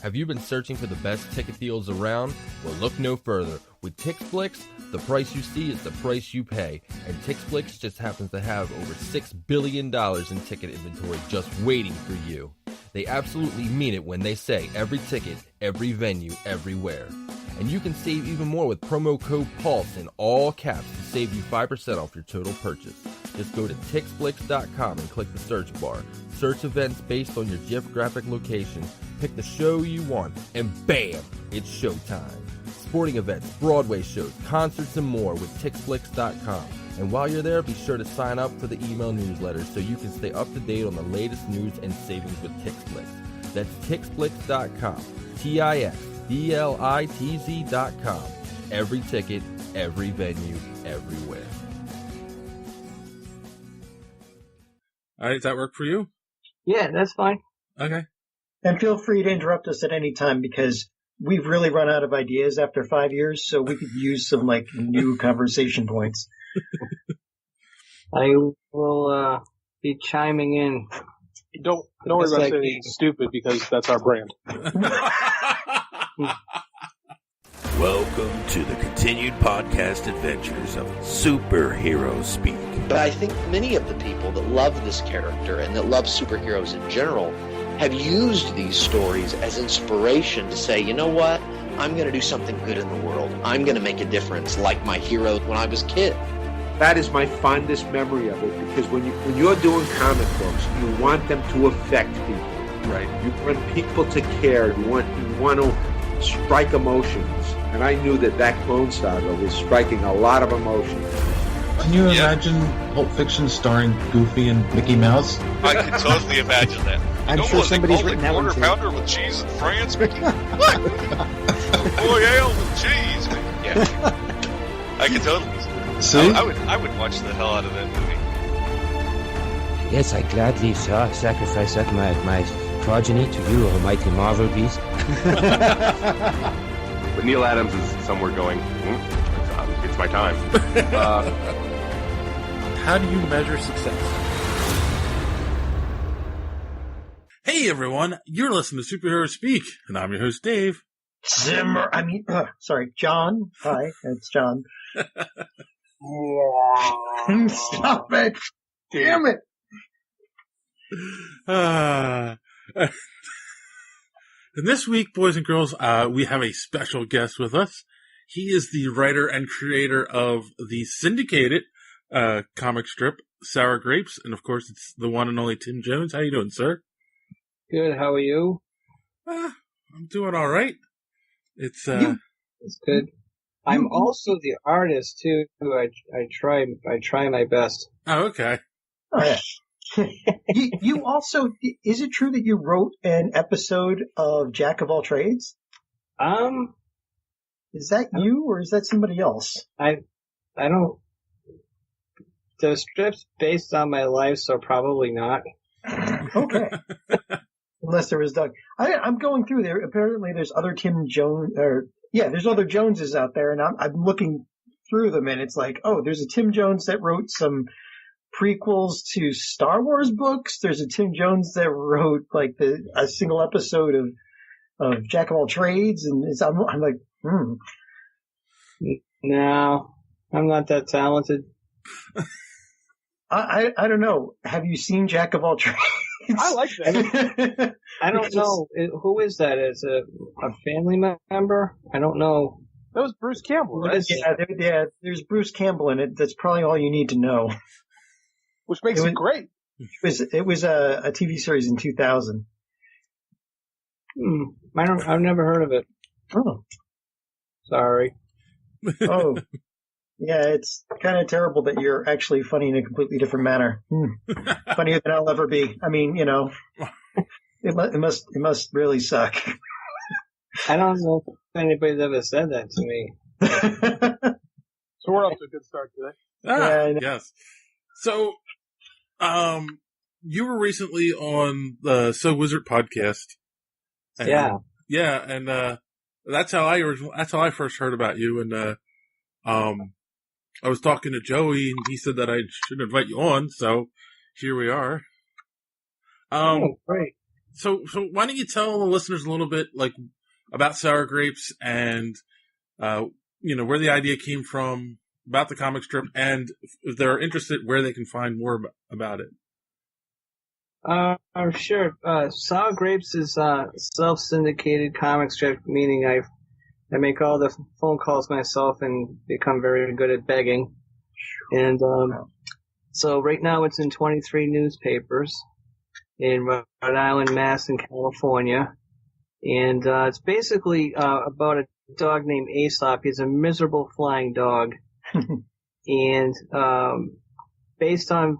Have you been searching for the best ticket deals around? Well, look no further. With TixFlix, the price you see is the price you pay. And TixFlix just happens to have over $6 billion in ticket inventory just waiting for you. They absolutely mean it when they say every ticket, every venue, everywhere. And you can save even more with promo code PULSE in all caps to save you 5% off your total purchase. Just go to TixFlix.com and click the search bar. Search events based on your geographic location. Pick the show you want, and bam, it's showtime. Sporting events, Broadway shows, concerts, and more with TixFlix.com. And while you're there, be sure to sign up for the email newsletter so you can stay up to date on the latest news and savings with TixFlix. That's TixFlix.com. TixFlitz.com. Every ticket, every venue, everywhere. All right, does that work for you? Yeah, that's fine. Okay. And feel free to interrupt us at any time because we've really run out of ideas after 5 years, so we could use some new conversation points. I will be chiming in. Don't worry about saying stupid because that's our brand. Welcome to the continued podcast adventures of Superhero Speak. But I think many of the people that love this character and that love superheroes in general have used these stories as inspiration to say, you know what? I'm going to do something good in the world. I'm going to make a difference like my hero when I was a kid. That is my fondest memory of it because when you're doing comic books, you want them to affect people, right? You want people to care. You want to strike emotions. And I knew that Clone Saga was striking a lot of emotions. Can you imagine Pulp Fiction starring Goofy and Mickey Mouse? I can totally imagine that. I'm sure somebody's written that one too. Quarter pounder with cheese in France, Mickey? What? Royale with cheese, Mickey. Yeah. I can totally. See? I would watch the hell out of that movie. Yes, I gladly sacrifice that my progeny to you, almighty Marvel beast. But Neil Adams is somewhere going, it's my time. How do you measure success? Hey everyone, you're listening to Superhero Speak, and I'm your host Dave. John. Hi, it's John. Stop it! Damn it! And this week, boys and girls, we have a special guest with us. He is the writer and creator of the syndicated comic strip, Sour Grapes, and of course, it's the one and only Tim Jones. How you doing, sir? Good. How are you? I'm doing all right. It's good. I'm also the artist too. I try my best. Oh, okay. Oh, yeah. you also, is it true that you wrote an episode of Jack of All Trades? Is that you or is that somebody else? I don't. The strip's based on my life, so probably not. Okay. Unless there was Doug. I'm going through there. Apparently there's other Tim Jones, there's other Joneses out there, and I'm looking through them, and it's like, oh, there's a Tim Jones that wrote some prequels to Star Wars books. There's a Tim Jones that wrote a single episode of Jack of All Trades, and I'm like, No, I'm not that talented. I don't know. Have you seen Jack of All Trades? I like that. I don't know. Who is that? Is it a family member? I don't know. That was Bruce Campbell, right? Yeah, there's Bruce Campbell in it. That's probably all you need to know. Which makes it great. It was a TV series in 2000. I've never heard of it. Oh. Sorry. Oh. Yeah, it's kind of terrible that you're actually funny in a completely different manner. Funnier than I'll ever be. I mean, it must really suck. I don't know if anybody's ever said that to me. So we're off to a good start today. Yes. So, you were recently on the So Wizard podcast. And, yeah, and that's how I first heard about you. And I was talking to Joey, and he said that I should invite you on. So here we are. Oh, great. So why don't you tell the listeners a little bit, like, about Sour Grapes and, where the idea came from, about the comic strip, and if they're interested, where they can find more about it. Sure. Sour Grapes is a self-syndicated comic strip, meaning I make all the phone calls myself and become very good at begging. And so right now it's in 23 newspapers in Rhode Island, Mass, and California. And it's basically about a dog named Aesop. He's a miserable flying dog. And based on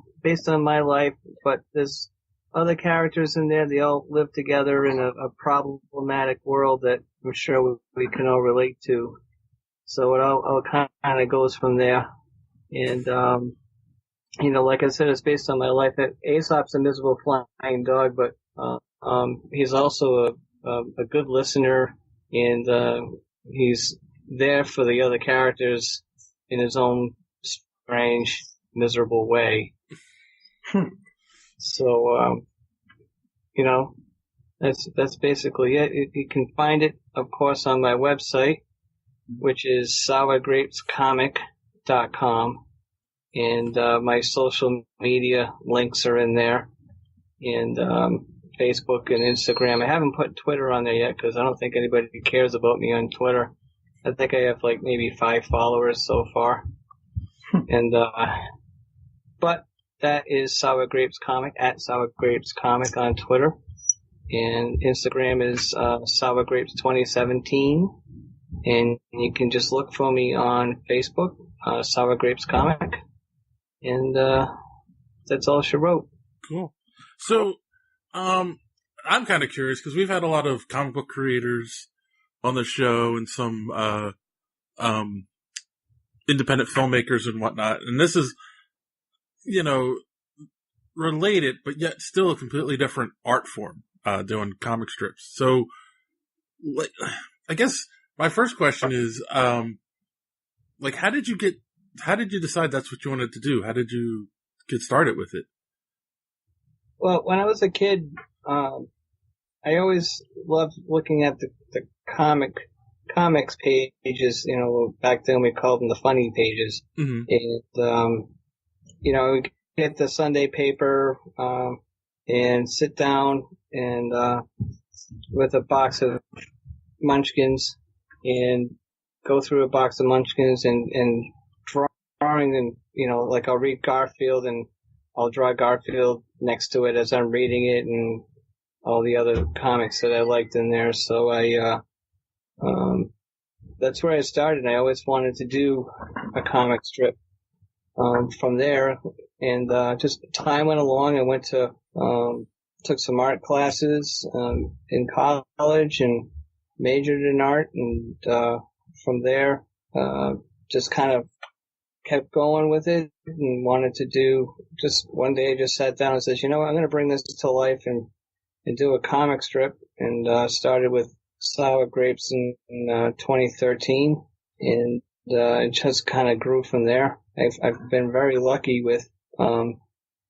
my life, but there's other characters in there. They all live together in a problematic world that I'm sure we can all relate to. So it all kind of goes from there. And like I said, it's based on my life. Aesop's a miserable flying dog, but he's also a good listener, and he's there for the other characters in his own strange, miserable way. So, that's basically it. You can find it, of course, on my website, which is sourgrapescomic.com. And my social media links are in there, and Facebook and Instagram. I haven't put Twitter on there yet because I don't think anybody cares about me on Twitter. I think I have like maybe 5 followers so far. And but that is Sour Grapes Comic, at Sour Grapes Comic on Twitter. And Instagram is Sour Grapes 2017. And you can just look for me on Facebook, Sour Grapes Comic. And that's all she wrote. Cool. So, I'm kind of curious because we've had a lot of comic book creators on the show and some independent filmmakers and whatnot. And this is, related, but yet still a completely different art form, doing comic strips. So, I guess my first question is, how did you decide that's what you wanted to do? How did you get started with it? Well, when I was a kid, I always loved looking at the comics pages. Back then we called them the funny pages. Mm-hmm. And, we'd get the Sunday paper, and sit down and, with a box of Munchkins and go through a box of Munchkins and drawing, and, like I'll read Garfield and I'll draw Garfield next to it as I'm reading it, and all the other comics that I liked in there. So that's where I started. I always wanted to do a comic strip. From there, and just time went along. I went to took some art classes in college and majored in art, and from there just kind of kept going with it and wanted to do. Just one day I just sat down and said, I'm going to bring this to life and do a comic strip, and started with Sour Grapes in 2013, and it just kind of grew from there. I've been very lucky with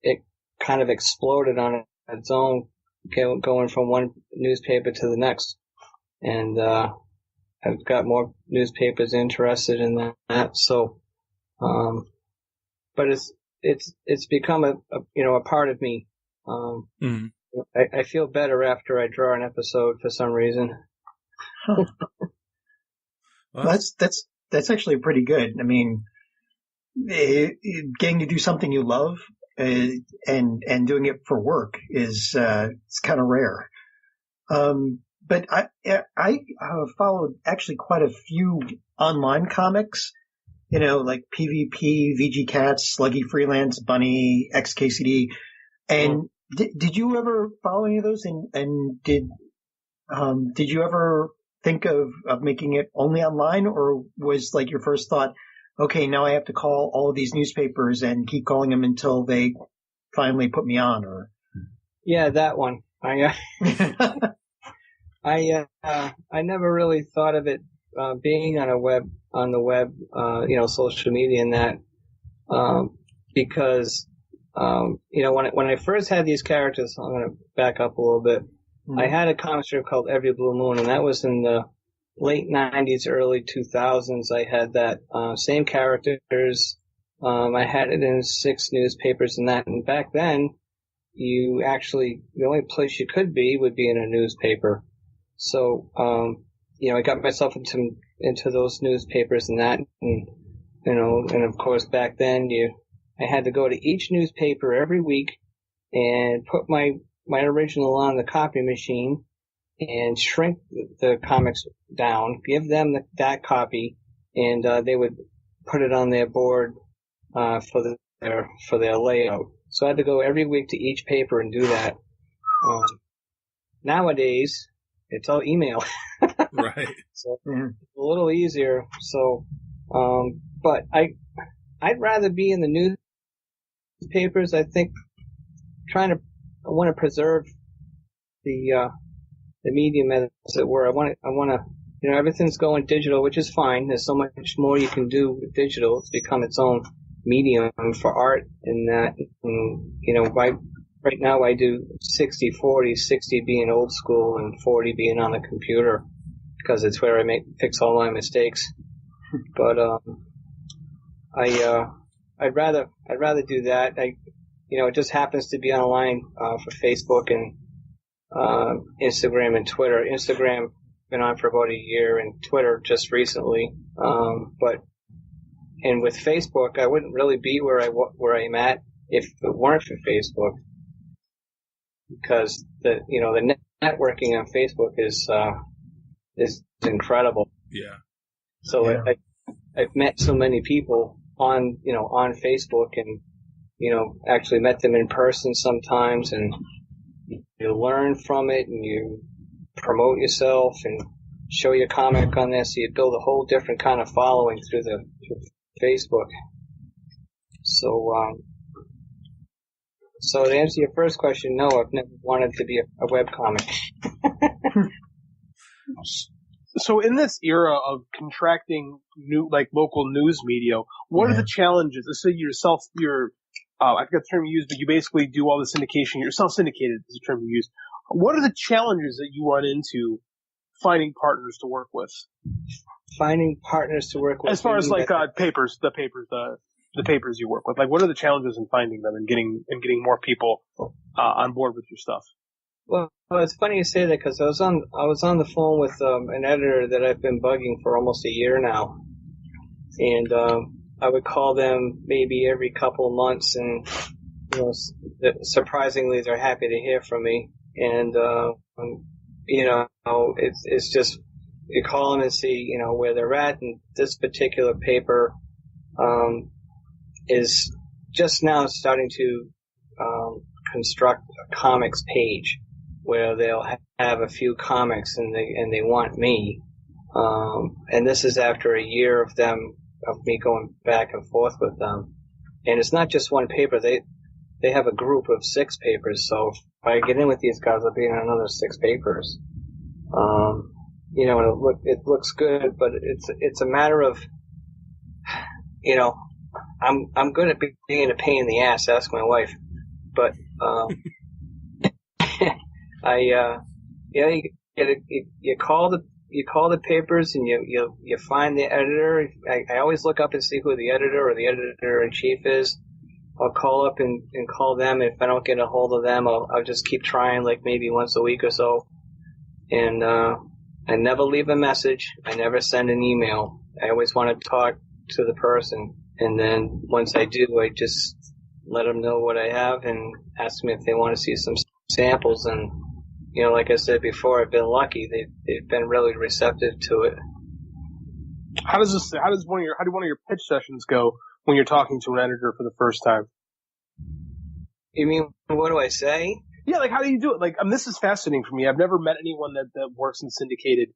it kind of exploded on its own, going from one newspaper to the next, and I've got more newspapers interested in that. So, but it's become a part of me. Mm-hmm. I feel better after I draw an episode for some reason. Well, that's actually pretty good. I mean, getting to do something you love and doing it for work is it's kind of rare. But I followed actually quite a few online comics, like PvP, VG Cats, Sluggy Freelance, Bunny, XKCD. And did you ever follow any of those? And did you ever think of making it only online, or was like your first thought, okay, now I have to call all of these newspapers and keep calling them until they finally put me on? Or yeah, that one. I never really thought of it being on the web, social media and that, because when I first had these characters, I'm going to back up a little bit. I had a comic strip called Every Blue Moon, and that was in the late 90s, early 2000s. I had that same characters. I had it in 6 newspapers and that. And back then, the only place you could be would be in a newspaper. So, I got myself into those newspapers and that. And, and of course back then I had to go to each newspaper every week and put my original on the copy machine and shrink the comics down, give them that copy, and they would put it on their board for their layout. So I had to go every week to each paper and do that. Nowadays, it's all email. Right. So it's a little easier. So, but I'd rather be in the newspapers. I think I want to preserve the medium as it were. I want to, everything's going digital, which is fine. There's so much more you can do with digital. It's become its own medium for art in that, right now I do 60-40, 60 being old school and 40 being on the computer because it's where I fix all my mistakes. But, I'd rather do that. It just happens to be online, for Facebook and, Instagram and Twitter. Instagram been on for about a year and Twitter just recently. And with Facebook, I wouldn't really be where I'm at if it weren't for Facebook, because the networking on Facebook is incredible. Yeah. So yeah. I've met so many people on Facebook and, actually met them in person sometimes, and you learn from it and you promote yourself and show your comic on there, so you build a whole different kind of following through Facebook. So to answer your first question, no, I've never wanted to be a webcomic. So in this era of contracting local news media, what are the challenges? Let's say I forgot the term you used, but you basically do all the syndication. You're self-syndicated is the term you use. What are the challenges that you run into finding partners to work with? Finding partners to work with. As far as the papers you work with, what are the challenges in finding them and getting more people on board with your stuff? Well, it's funny you say that because I was on the phone with an editor that I've been bugging for almost a year now, and I would call them maybe every couple of months, and surprisingly they're happy to hear from me. And it's just you call them and see where they're at. And this particular paper is just now starting to construct a comics page where they'll have a few comics and they want me. And this is after a year of me going back and forth with them. And it's not just one paper. They have a group of 6 papers. So if I get in with these guys, I'll be in another 6 papers. It looks good, but it's a matter of, I'm good at being a pain in the ass. Ask my wife. But, you call the papers and you find the editor. I always look up and see who the editor or the editor-in-chief is. I'll call up and call them. If I don't get a hold of them, I'll just keep trying, maybe once a week or so. And I never leave a message. I never send an email. I always want to talk to the person. And then once I do, I just let them know what I have and ask them if they want to see some samples. And like I said before, I've been lucky. They've been really receptive to it. How do one of your pitch sessions go when you're talking to an editor for the first time? You mean, what do I say? Yeah, how do you do it? This is fascinating for me. I've never met anyone that works in syndicated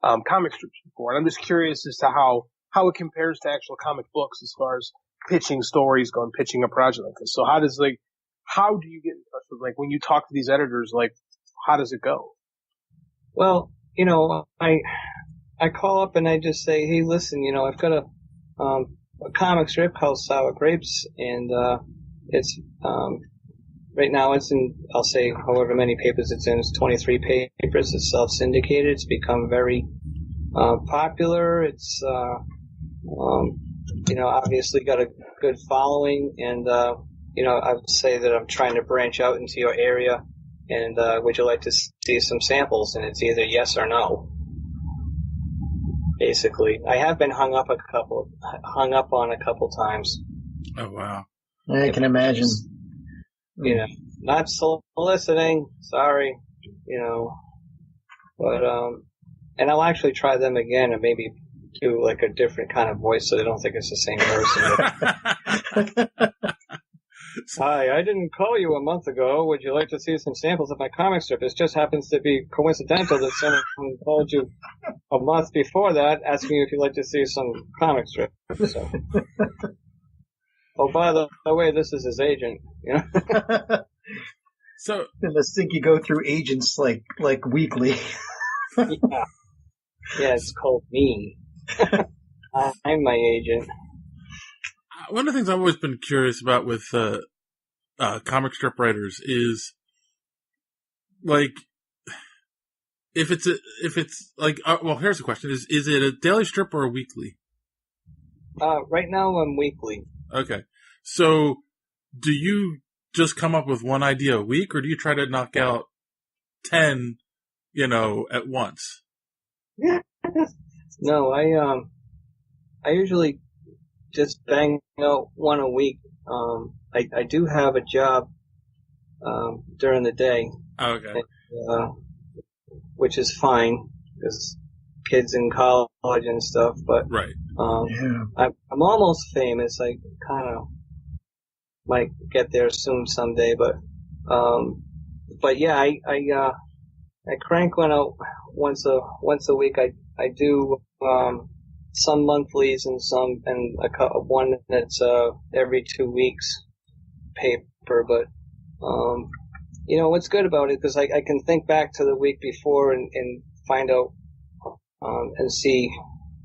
comic strips before, and I'm just curious as to how it compares to actual comic books as far as pitching stories go and pitching a project like this. So how do you get in touch with, when you talk to these editors, how does it go? Well, I call up and I just say, hey, listen, I've got a comic strip called Sour Grapes, and it's right now it's in, I'll say, however many papers it's in. It's 23 papers. It's self-syndicated. It's become very popular. It's, obviously got a good following. And, I would say that I'm trying to branch out into your area. And would you like to see some samples? And it's either yes or no. Basically, I have been hung up on a couple times. Oh wow! I can imagine. Not soliciting. Sorry, but and I'll actually try them again and maybe do like a different kind of voice so they don't think it's the same person. Hi, I didn't call you a month ago. Would you like to see some samples of my comic strip? It just happens to be coincidental that someone called you a month before that asking you if you'd like to see some comic strip. So. Oh, by the way, this is his agent. So, and I think you go through agents like weekly. Yeah, it's called me. I'm my agent. One of the things I've always been curious about with comic strip writers is, like, if it's like, well, here's the question: is it a daily strip or a weekly? Right now I'm weekly. Okay, so do you just come up with one idea a week, or do you try to knock out 10, at once? No, I usually just bang out one a week. I do have a job during the day. Okay. Which is fine because kids in college and stuff. But right. I'm almost famous. I kind of might get there soon someday. But yeah, I crank one out once a week. I do some monthlies and one that's every 2 weeks paper. But what's good about it, because I can think back to the week before and find out and see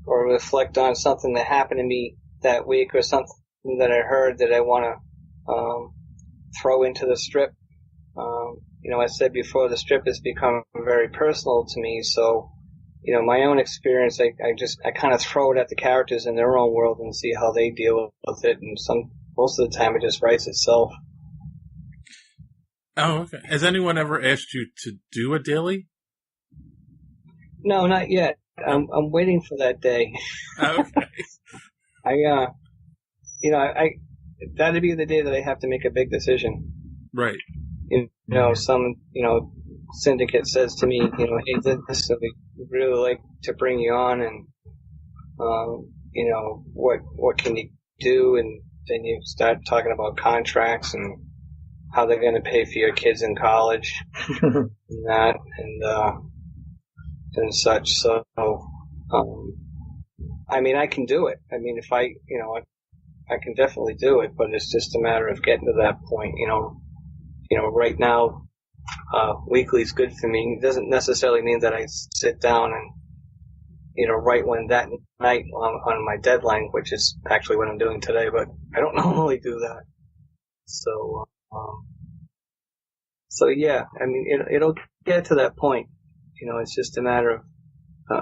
or reflect on something that happened to me that week or something that I heard that I want to throw into the strip. I said before, the strip has become very personal to me, so my own experience, I kind of throw it at the characters in their own world and see how they deal with it, and most of the time it just writes itself. Oh, okay. Has anyone ever asked you to do a daily? No, not yet. I'm waiting for that day. Okay. That'd be the day that I have to make a big decision. Right. Some syndicate says to me, hey, this we really like to bring you on, and what can you do? And then you start talking about contracts and how they're going to pay for your kids in college and that and such. So, I can do it. If I can definitely do it, but it's just a matter of getting to that point. Right now, weekly is good for me. It doesn't necessarily mean that I sit down and, write one that night on my deadline, which is actually what I'm doing today, but I don't normally do that. So yeah, it'll get to that point. It's just a matter of,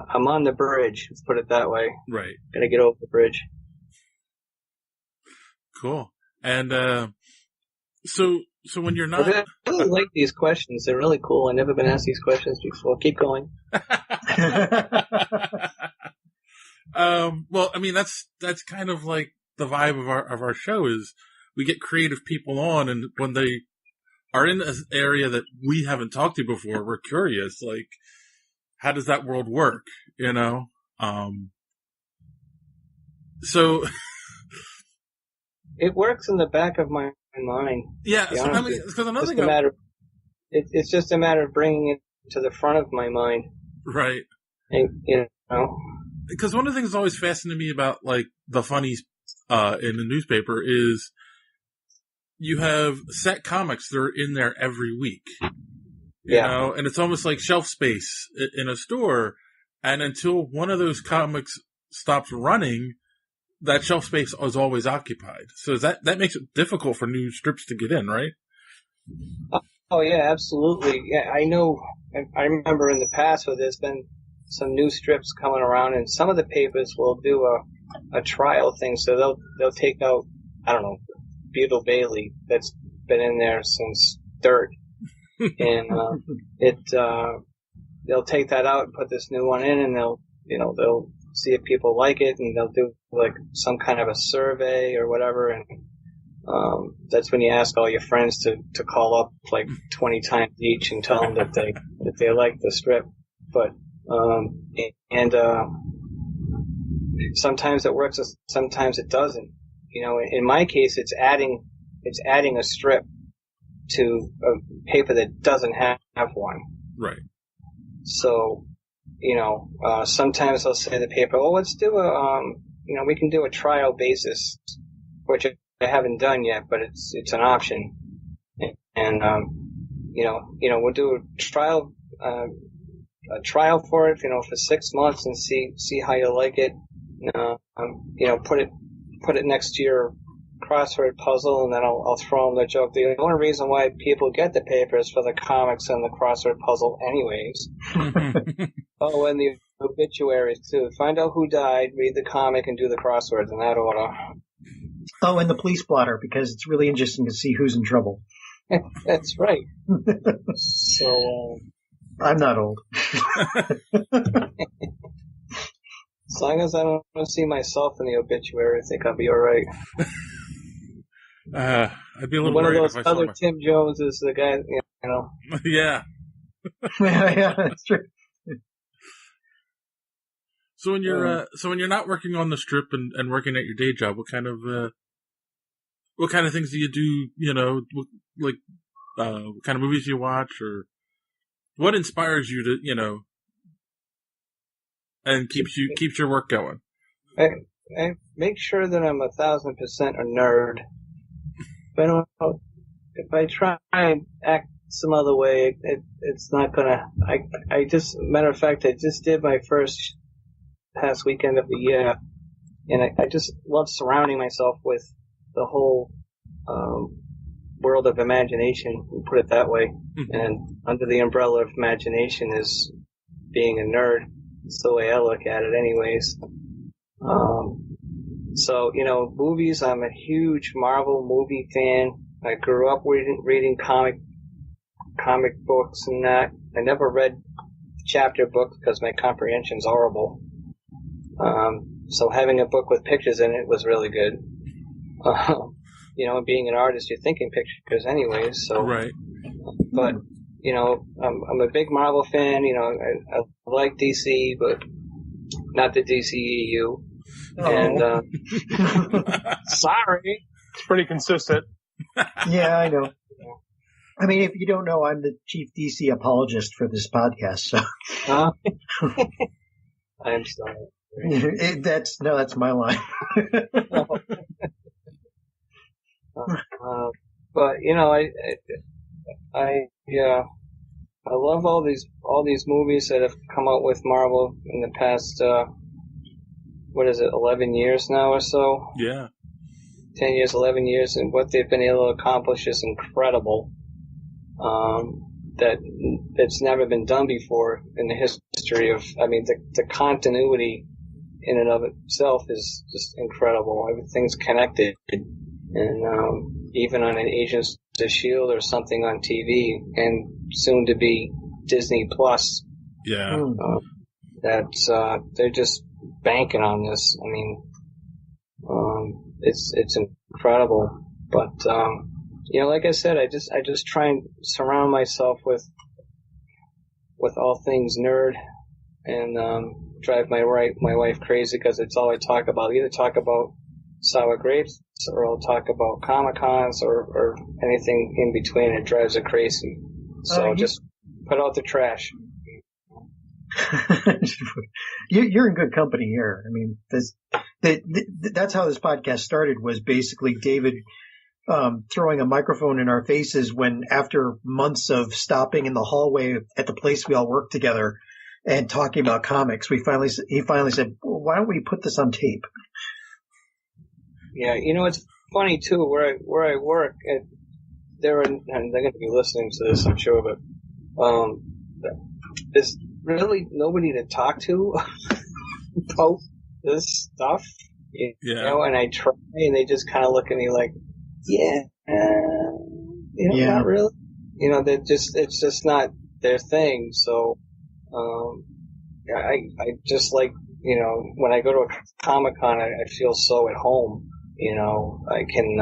I'm on the bridge, let's put it that way. Right. Gonna get over the bridge. Cool. And, so when you're not... I really like these questions. They're really cool. I've never been asked these questions before. Keep going. Well, that's kind of like the vibe of our show is we get creative people on, and when they are in an area that we haven't talked to before, we're curious, like, how does that world work? So it works in the back of my mind. Yeah, because another thing, it's just a matter of bringing it to the front of my mind. Right. And, because one of the things that's always fascinated me about, like, the funnies in the newspaper is you have set comics that are in there every week. You know, and it's almost like shelf space in a store. And until one of those comics stops running, that shelf space is always occupied. So that makes it difficult for new strips to get in, right? Oh yeah, absolutely. Yeah, I know. I remember in the past where there's been some new strips coming around, and some of the papers will do a trial thing. So they'll take out, I don't know, Butyl Bailey that's been in there since dirt, and they'll take that out and put this new one in, and they'll see if people like it, and they'll do like some kind of a survey or whatever, and that's when you ask all your friends to call up like 20 times each and tell them that they like the strip. But sometimes it works, sometimes it doesn't. In my case, it's adding a strip to a paper that doesn't have one. Right. So, sometimes they'll say to the paper, "Oh, let's do we can do a trial basis," which I haven't done yet, but it's an option. And we'll do a trial for it, for 6 months and see how you like it. Put it next to your crossword puzzle, and then I'll throw them the joke. The only reason why people get the paper is for the comics and the crossword puzzle anyways. Oh, and the obituaries too. Find out who died, read the comic, and do the crosswords in that order. Oh, and the police blotter, because it's really interesting to see who's in trouble. That's right. So, I'm not old. As long as I don't see myself in the obituary, I think I'll be all right. I'd be a little One of worried those if I other saw Tim Jones is the guy, Yeah. Yeah, that's true. So when you're not working on the strip and working at your day job, what kind of things do you do? What kind of movies do you watch, or what inspires you to and keeps your work going? I make sure that I'm 1,000% a nerd. If I try and act some other way, it's not gonna. Matter of fact, I just did my first past weekend of the year, and I just love surrounding myself with the whole world of imagination, we'll put it that way. Mm-hmm. And under the umbrella of imagination is being a nerd. It's the way I look at it anyways. So, movies, I'm a huge Marvel movie fan. I grew up reading comic books and that. I never read chapter books because my comprehension's horrible. So having a book with pictures in it was really good. Being an artist, you're thinking pictures anyways, so. Right. But, I'm a big Marvel fan, I like DC, but not the DCEU. Oh. And, sorry. It's pretty consistent. Yeah, I know. I mean, if you don't know, I'm the chief DC apologist for this podcast, so. I'm sorry. That's my line. But I love all these movies that have come out with Marvel in the past 11 years now or so? Yeah. 10 years, 11 years, and what they've been able to accomplish is incredible. That's never been done before in the history of, the continuity in and of itself is just incredible. Everything's connected. And even on an Agents of S.H.I.E.L.D. or something on TV, and soon to be Disney Plus. Yeah. They're just banking on this. It's incredible. But like I said, I just try and surround myself with all things nerd, and drive my wife crazy because it's all I talk about. I either talk about sour grapes, or I'll talk about Comic-Cons, or anything in between. It drives her crazy. So just put out the trash. You're in good company here. That's how this podcast started, was basically David throwing a microphone in our faces when, after months of stopping in the hallway at the place we all work together and talking about comics, he finally said, well, why don't we put this on tape? Yeah, it's funny too, where I work, and they're going to be listening to this, I'm sure, but there's really nobody to talk to about this stuff, you know, and I try, and they just kind of look at me like, not really. You know, it's just not their thing, so, I just like, you know, when I go to a Comic-Con, I feel so at home. You know, I can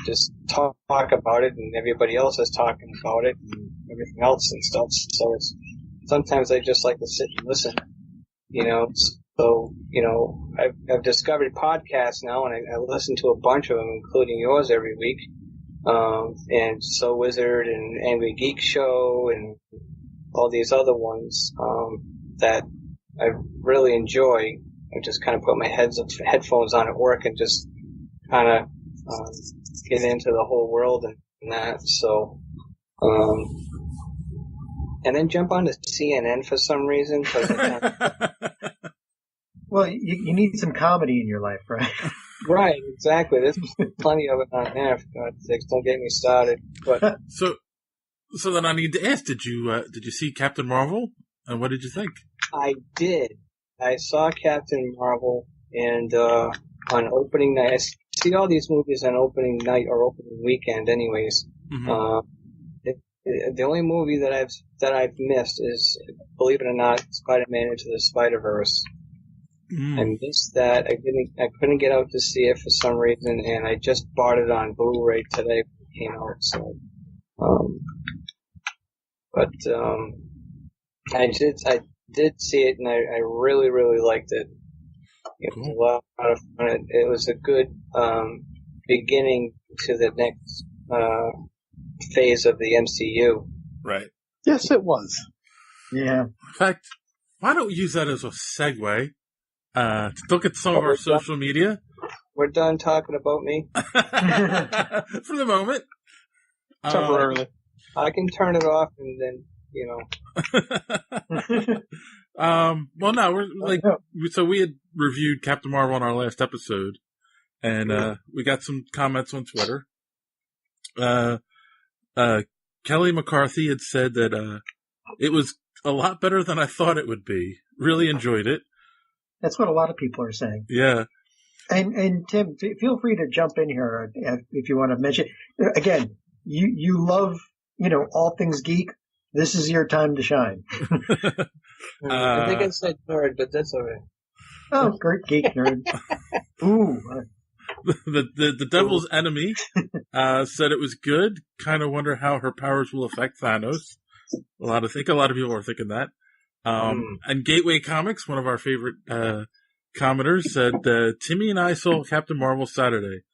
just talk about it, and everybody else is talking about it, and everything else and stuff. So sometimes I just like to sit and listen. You know, so you know, I've discovered podcasts now, and I listen to a bunch of them, including yours every week, and So Wizard and Angry Geek Show and all these other ones that I really enjoy. I just kind of put my headphones on at work and just kind of get into the whole world and that. So, and then jump onto CNN for some reason. Well, you need some comedy in your life, right? Right, exactly. There's plenty of it on there. For God's sakes, don't get me started. But so then I need to ask: Did you see Captain Marvel? And what did you think? I did. I saw Captain Marvel, and on opening night, I see all these movies on opening night or opening weekend, anyways. Mm-hmm. The only movie that I've missed is, believe it or not, Spider-Man Into the Spider-Verse. I missed that. I couldn't get out to see it for some reason, and I just bought it on Blu-ray today when it came out. So, I did see it, and I really, really liked it. It was a lot of fun. It was a good beginning to the next phase of the MCU. Right. Yes, it was. Yeah. In fact, why don't we use that as a segue to look at some of our social media? We're done talking about me. For the moment. Temporarily. I can turn it off and then, you know. Well, no, we're like, so we had reviewed Captain Marvel on our last episode, and we got some comments on Twitter. Kelly McCarthy had said that it was a lot better than I thought it would be. Really enjoyed it. That's what a lot of people are saying. Yeah. And Tim, feel free to jump in here if you want to mention. Again, you love, you know, all things geek. This is your time to shine. I think I said nerd, but that's okay. Oh, great geek nerd. Ooh. The Devil's Enemy said it was good. Kind of wonder how her powers will affect Thanos. A lot of people are thinking that. And Gateway Comics, one of our favorite commenters, said Timmy and I saw Captain Marvel Saturday,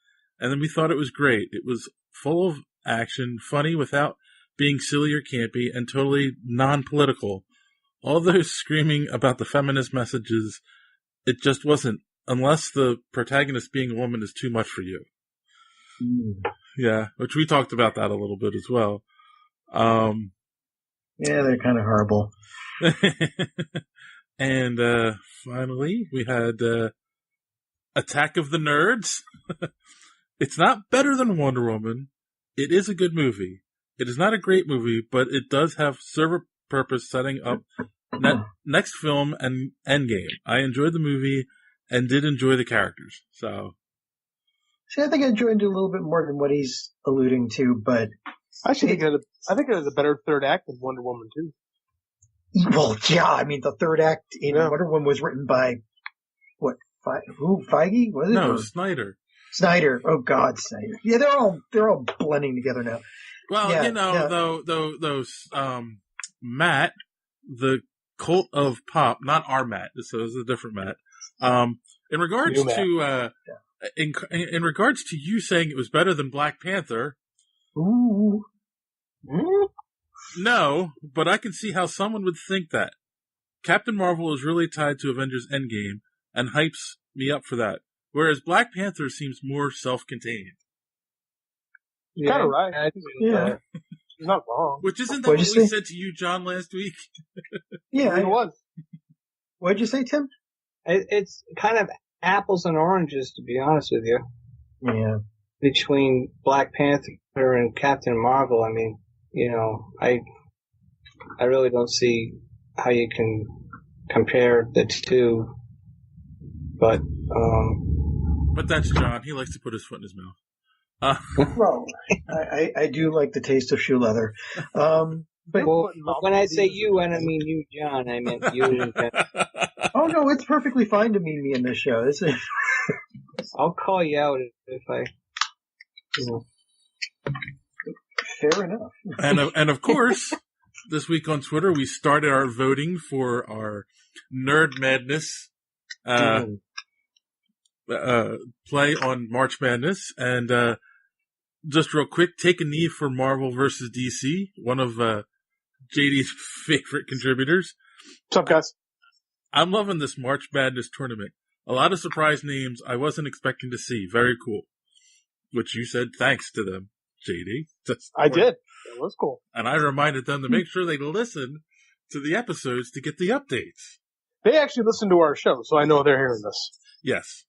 and then we thought it was great. It was full of action, funny without being silly or campy, and totally non-political. All those screaming about the feminist messages, it just wasn't. Unless the protagonist being a woman is too much for you. Yeah, which we talked about that a little bit as well. Yeah, they're kind of horrible. And finally, we had Attack of the Nerds. It's not better than Wonder Woman. It is a good movie. It is not a great movie, but it does have serve a purpose setting up next film and Endgame. I enjoyed the movie and did enjoy the characters. So, see, I think I enjoyed it a little bit more than what he's alluding to, but I think it has a better third act than Wonder Woman 2. Well, yeah, I mean, the third act in Wonder Woman was written by, what, Feige? Was it? No, Snyder. Snyder. Oh, God, Snyder. Yeah, they're all blending together now. Well, yeah, those Matt, the Cult of Pop, not our Matt, so this is a different Matt. In regards to you saying it was better than Black Panther. Ooh. No, but I can see how someone would think that. Captain Marvel is really tied to Avengers Endgame and hypes me up for that, whereas Black Panther seems more self-contained. Yeah, kind of right. I think he's not wrong. Which isn't that what we said to you, John, last week? Yeah, it was. What'd you say, Tim? It's kind of apples and oranges, to be honest with you. Yeah. between Black Panther and Captain Marvel, I mean, I really don't see how you can compare the two. But that's John. He likes to put his foot in his mouth. Well, I do like the taste of shoe leather. But when I say you, I don't mean you, John. I meant you. Oh no, it's perfectly fine to mean me in this show. I'll call you out if I. Fair enough. And of course, this week on Twitter, we started our voting for our Nerd Madness play on March Madness. And just real quick, take a knee for Marvel versus DC, one of JD's favorite contributors. What's up, guys? I'm loving this March Madness tournament. A lot of surprise names I wasn't expecting to see. Very cool. Which you said thanks to them, JD. I did. It was cool. And I reminded them to make sure they listen to the episodes to get the updates. They actually listen to our show, so I know they're hearing this. Yes.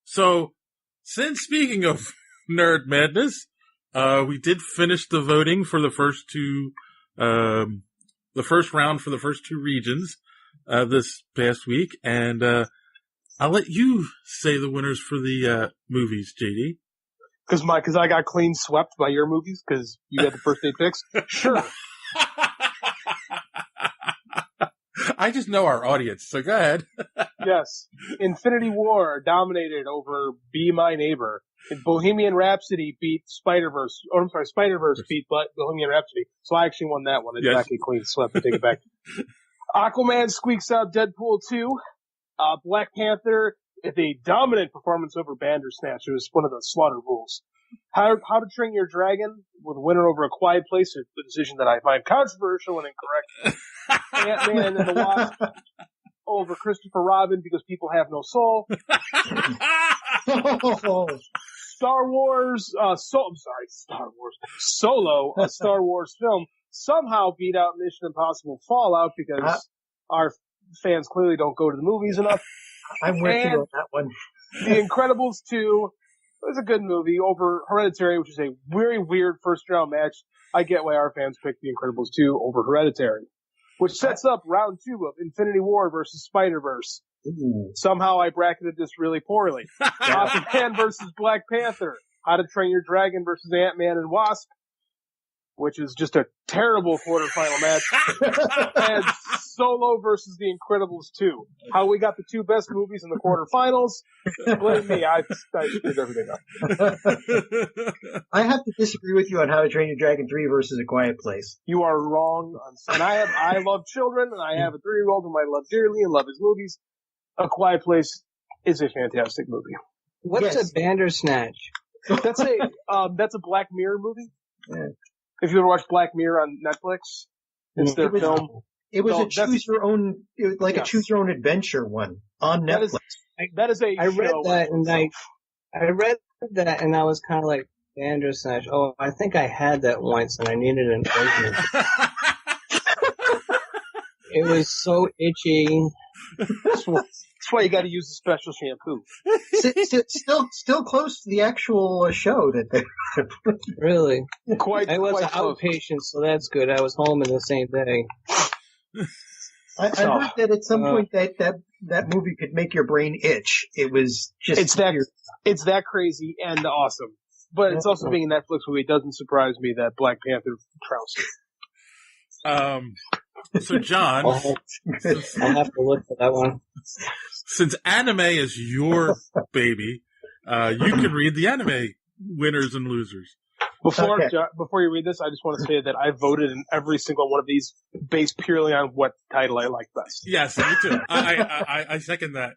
So, since speaking of Nerd Madness, we did finish the voting for the first round for the first two regions this past week, and I'll let you say the winners for the movies, JD. Because I got clean swept by your movies because you had the first 8 picks. Sure. I just know our audience, so go ahead. Yes. Infinity War dominated over Be My Neighbor. Bohemian Rhapsody beat Spider-Verse. Oh, I'm sorry, Spider-Verse beat Bohemian Rhapsody. So I actually won that one. It's actually clean swept. I take it back. Aquaman squeaks out Deadpool 2. Black Panther is a dominant performance over Bandersnatch. It was one of the slaughter rules. How to Train Your Dragon with a winner over A Quiet Place, a decision that I find controversial and incorrect. Ant-Man and the Wasp over Christopher Robin because people have no soul. Star Wars. Solo, a Star Wars film, somehow beat out Mission Impossible Fallout because our fans clearly don't go to the movies enough. I'm with you on that one. The Incredibles 2 was a good movie over Hereditary, which is a very weird first round match. I get why our fans picked The Incredibles 2 over Hereditary, which sets up round 2 of Infinity War versus Spider-Verse. Somehow I bracketed this really poorly. Aquaman versus Black Panther. How to Train Your Dragon versus Ant-Man and Wasp, which is just a terrible quarterfinal match. And Solo versus The Incredibles 2. How we got the 2 best movies in the quarterfinals. Blame me, I screwed everything up. I have to disagree with you on How to Train Your Dragon 3 versus A Quiet Place. You are wrong. And I love children, and I have a 3-year-old whom I love dearly and love his movies. A Quiet Place is a fantastic movie. What's a Bandersnatch? That's a Black Mirror movie. Yeah. If you ever watched Black Mirror on Netflix, it's their film. It was a choose your own adventure one on Netflix. That is a I read that and I was kind of like, Bandersnatch. Oh, I think I had that once and I needed an ointment. It was so itchy. That's why you got to use a special shampoo. Still close to the actual show that they really. I was an outpatient, so that's good. I was home in the same day. I heard that at some point that movie could make your brain itch. It was just it's that crazy and awesome. But it's also being a Netflix movie. It doesn't surprise me that Black Panther trounced. So John, I'll have to look for that one. Since anime is your baby, you can read the anime winners and losers. Before you read this, I just want to say that I voted in every single one of these based purely on what title I like best. Yes, me too. I second that.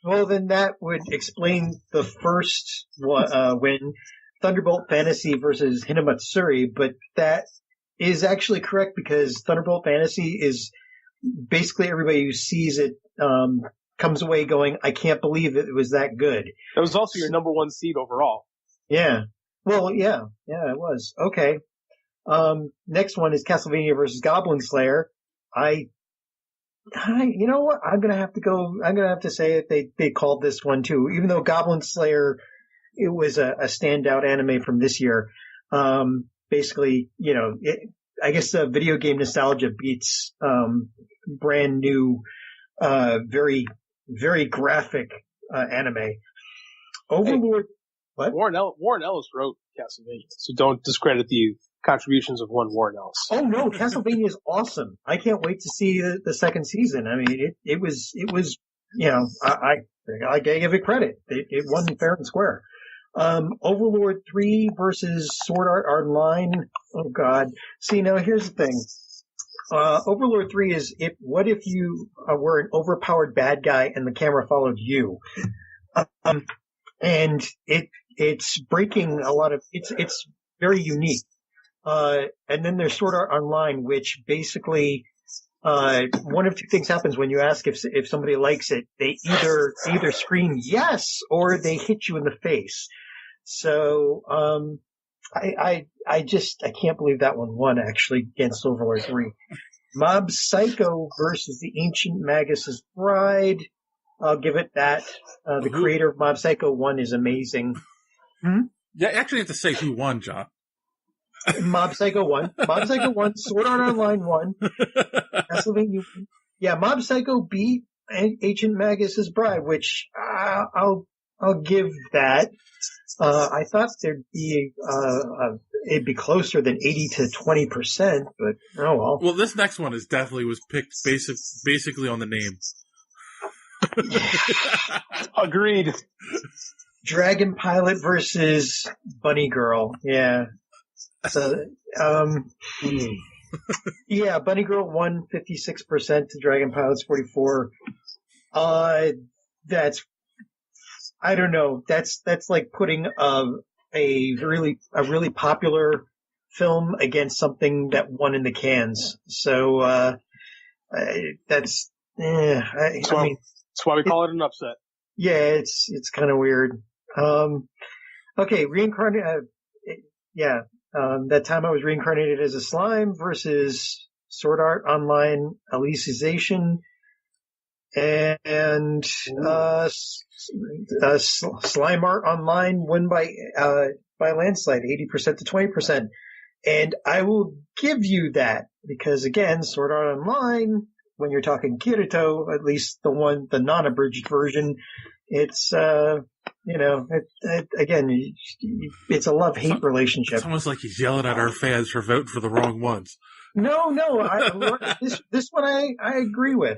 Well, then that would explain the first win, Thunderbolt Fantasy versus Hinamatsuri, but that is actually correct because Thunderbolt Fantasy is basically everybody who sees it comes away going, I can't believe it was that good. That was also your number 1 seed overall. Yeah. Well, yeah, it was. Okay. Next one is Castlevania versus Goblin Slayer. I You know what? I'm gonna have to say it. They called this one too, even though Goblin Slayer, it was a standout anime from this year. Basically, I guess video game nostalgia beats brand new, very very graphic anime. Overlord. What? Warren Ellis wrote Castlevania, so don't discredit the contributions of one Warren Ellis. Oh no, Castlevania is awesome. I can't wait to see the second season. I mean, it was, I give it credit. It won fair and square. Overlord 3 versus Sword Art Online. Oh God. See, now here's the thing. Overlord 3 is what if you were an overpowered bad guy and the camera followed you? And it's breaking a lot of, it's very unique. And then there's Sword Art Online, which basically, one of two things happens when you ask if somebody likes it. They either scream yes or they hit you in the face. So, I can't believe that one won actually against Overlord 3. Mob Psycho versus the Ancient Magus's Bride. I'll give it that. The creator of Mob Psycho 1 is amazing. Yeah, actually have to say who won, John. Mob Psycho 1. Mob Psycho 1. Sword Art Online 1. Castlevania. Yeah, Mob Psycho beat Ancient Magus's Bride, which I'll give that. I thought it'd be closer than 80 to 20%, but oh well. Well, this next one was picked basically on the name. Agreed. Dragon Pilot versus Bunny Girl. Yeah. So, yeah, Bunny Girl won 56% to Dragon Pilot's 44. I don't know. That's like putting a really popular film against something that won in the cans. So, that's why we call it an upset. Yeah, it's kind of weird. Okay, that time I was reincarnated as a slime versus Sword Art Online Alicization, and Slime Art Online won by landslide, 80% to 20%. And I will give you that because again, Sword Art Online, when you're talking Kirito, at least the non-abridged version, it's, again, it's a love-hate relationship. It's almost like he's yelling at our fans for voting for the wrong ones. No, this one I agree with.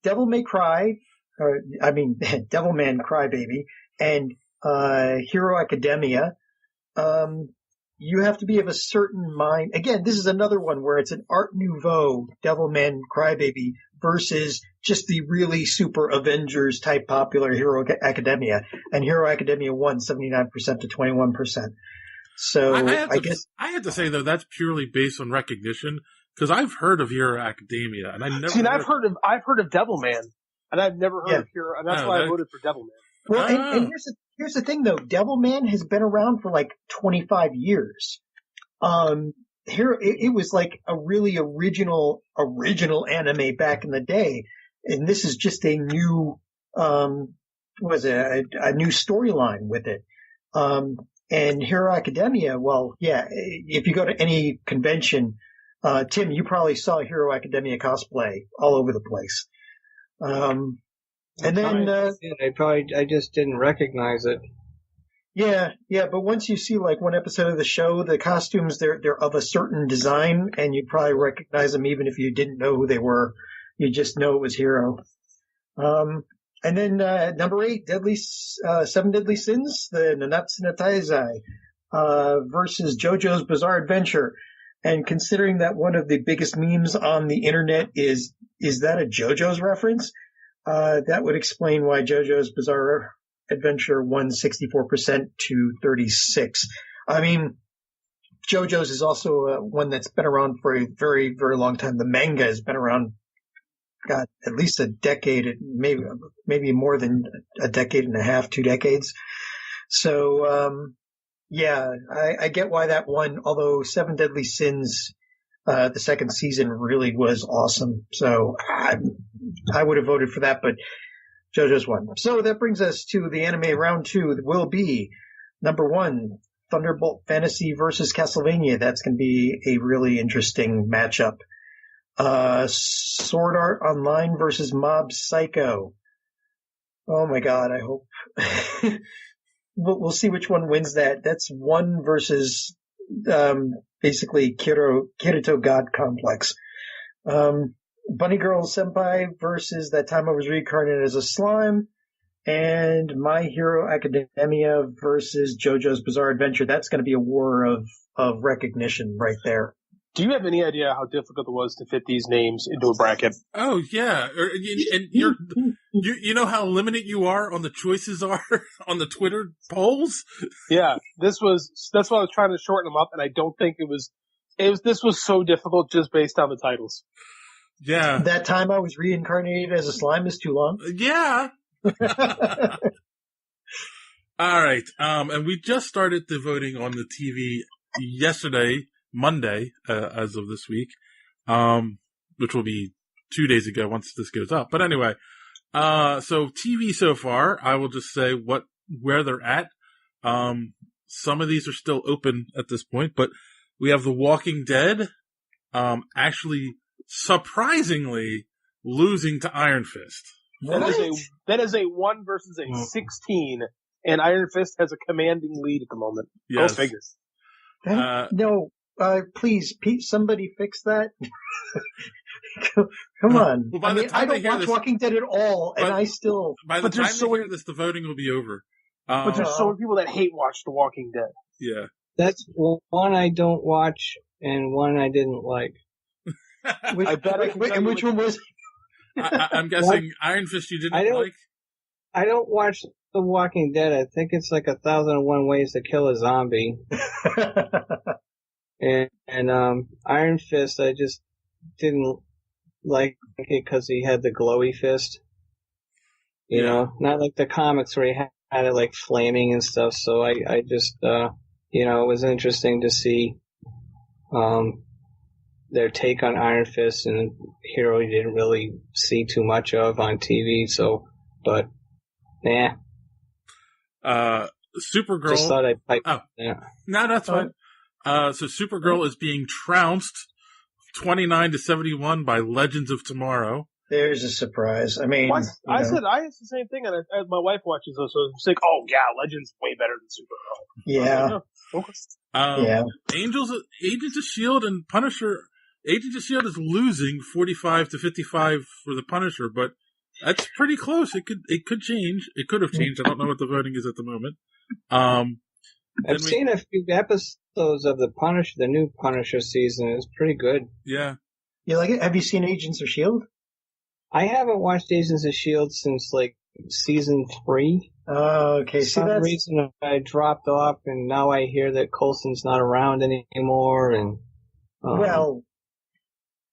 Devil May Cry, Devilman Crybaby, and Hero Academia. You have to be of a certain mind. Again, this is another one where it's an Art Nouveau Devilman Crybaby versus just the really super Avengers type popular Hero Academia. And Hero Academia won 79% to 21%. So I guess I have to say though that's purely based on recognition because I've heard of Hero Academia and I never. See, I've heard of Devilman and I've never heard of Hero, and that's why I voted for Devilman. Well, and here's the thing though. Devilman has been around for like 25 years. Here it was like a really original anime back in the day, and this is just a new a new storyline with it. And Hero Academia, well, yeah, if you go to any convention, Tim, you probably saw Hero Academia cosplay all over the place. And then I just didn't recognize it. Yeah, but once you see like one episode of the show, the costumes they're of a certain design, and you'd probably recognize them even if you didn't know who they were. You just know it was Hero. And then number 8, Seven Deadly Sins, the Nanatsu no Taizai versus JoJo's Bizarre Adventure. And considering that one of the biggest memes on the internet is that a JoJo's reference? That would explain why JoJo's Bizarre Adventure won 64% to 36%. I mean, JoJo's is also one that's been around for a very, very long time. The manga has been around, God, at least a decade, maybe more than a decade and a half, 2 decades. So, yeah, I get why that won, although Seven Deadly Sins The second season really was awesome. So I would have voted for that, but JoJo's won. So that brings us to the anime round 2. That will be number 1, Thunderbolt Fantasy versus Castlevania. That's going to be a really interesting matchup. Sword Art Online versus Mob Psycho. Oh my God, I hope. We'll see which one wins that. That's 1 versus basically Kirito God Complex. Bunny Girl Senpai versus That Time I Was Reincarnated as a Slime. And My Hero Academia versus JoJo's Bizarre Adventure. That's going to be a war of recognition right there. Do you have any idea how difficult it was to fit these names into a bracket? Oh yeah, and you know how limited you are on the choices are on the Twitter polls. Yeah, that's why I was trying to shorten them up, and I don't think this was so difficult just based on the titles. Yeah, That Time I Was Reincarnated as a Slime is too long. Yeah. All right, and we just started the voting on the TV yesterday. Monday, as of this week, which will be 2 days ago once this goes up. But anyway, so TV so far, I will just say where they're at. Some of these are still open at this point, but we have The Walking Dead, actually surprisingly losing to Iron Fist. That is a 1 versus a 16, and Iron Fist has a commanding lead at the moment. Yes. Go figure. No. Please, Pete, somebody fix that. Come on. Well, I don't watch Walking Dead at all, and I still. By the time they hear this, the voting will be over. But there's so many people that hate watch The Walking Dead. Yeah. That's one I don't watch and one I didn't like. Which one was? I'm guessing Iron Fist you didn't like? I don't watch The Walking Dead. I think it's like 1,001 Ways to Kill a Zombie. And Iron Fist, I just didn't like it because he had the glowy fist. You know, not like the comics where he had it like flaming and stuff. So I just, it was interesting to see their take on Iron Fist, and a hero you didn't really see too much of on TV. So, but, nah. Supergirl. Just thought I'd pipe. Oh, yeah. No, that's fine. So Supergirl is being trounced 29-71 by Legends of Tomorrow. There's a surprise. I mean, I said the same thing, and my wife watches those, so it's like, oh yeah, Legends way better than Supergirl. Yeah. Agents of S.H.I.E.L.D. and Punisher. Agents of S.H.I.E.L.D. is losing 45-55 for the Punisher, but that's pretty close. It could change. It could have changed. I don't know what the voting is at the moment. I've seen a few episodes of the new Punisher season. It's pretty good. Yeah. You like it? Have you seen Agents of S.H.I.E.L.D.? I haven't watched Agents of S.H.I.E.L.D. since like season 3. Oh, okay. For some reason I dropped off, and now I hear that Coulson's not around anymore. And well,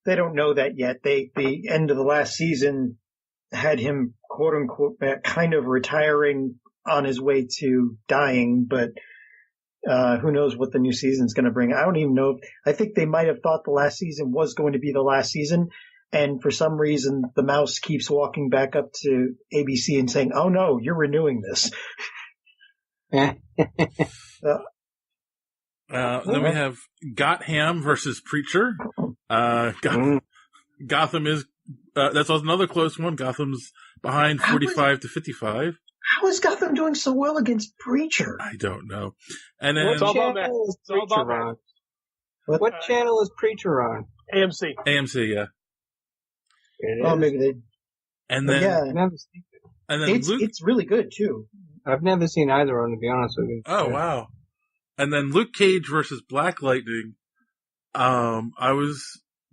they don't know that yet. The end of the last season had him, quote unquote, kind of retiring on his way to dying, but who knows what the new season's going to bring. I don't even know. I think they might have thought the last season was going to be the last season, and for some reason the mouse keeps walking back up to ABC and saying, oh no, you're renewing this. Then we have Gotham versus Preacher. Gotham is, that's another close one. Gotham's behind 45-55. How is Gotham doing so well against Preacher? I don't know. And then what channel is Preacher on? What channel is Preacher on? AMC. AMC, yeah. Maybe they. And then, I've never seen it. And then it's really good too. I've never seen either of them, to be honest with you. Oh wow! And then Luke Cage versus Black Lightning. I was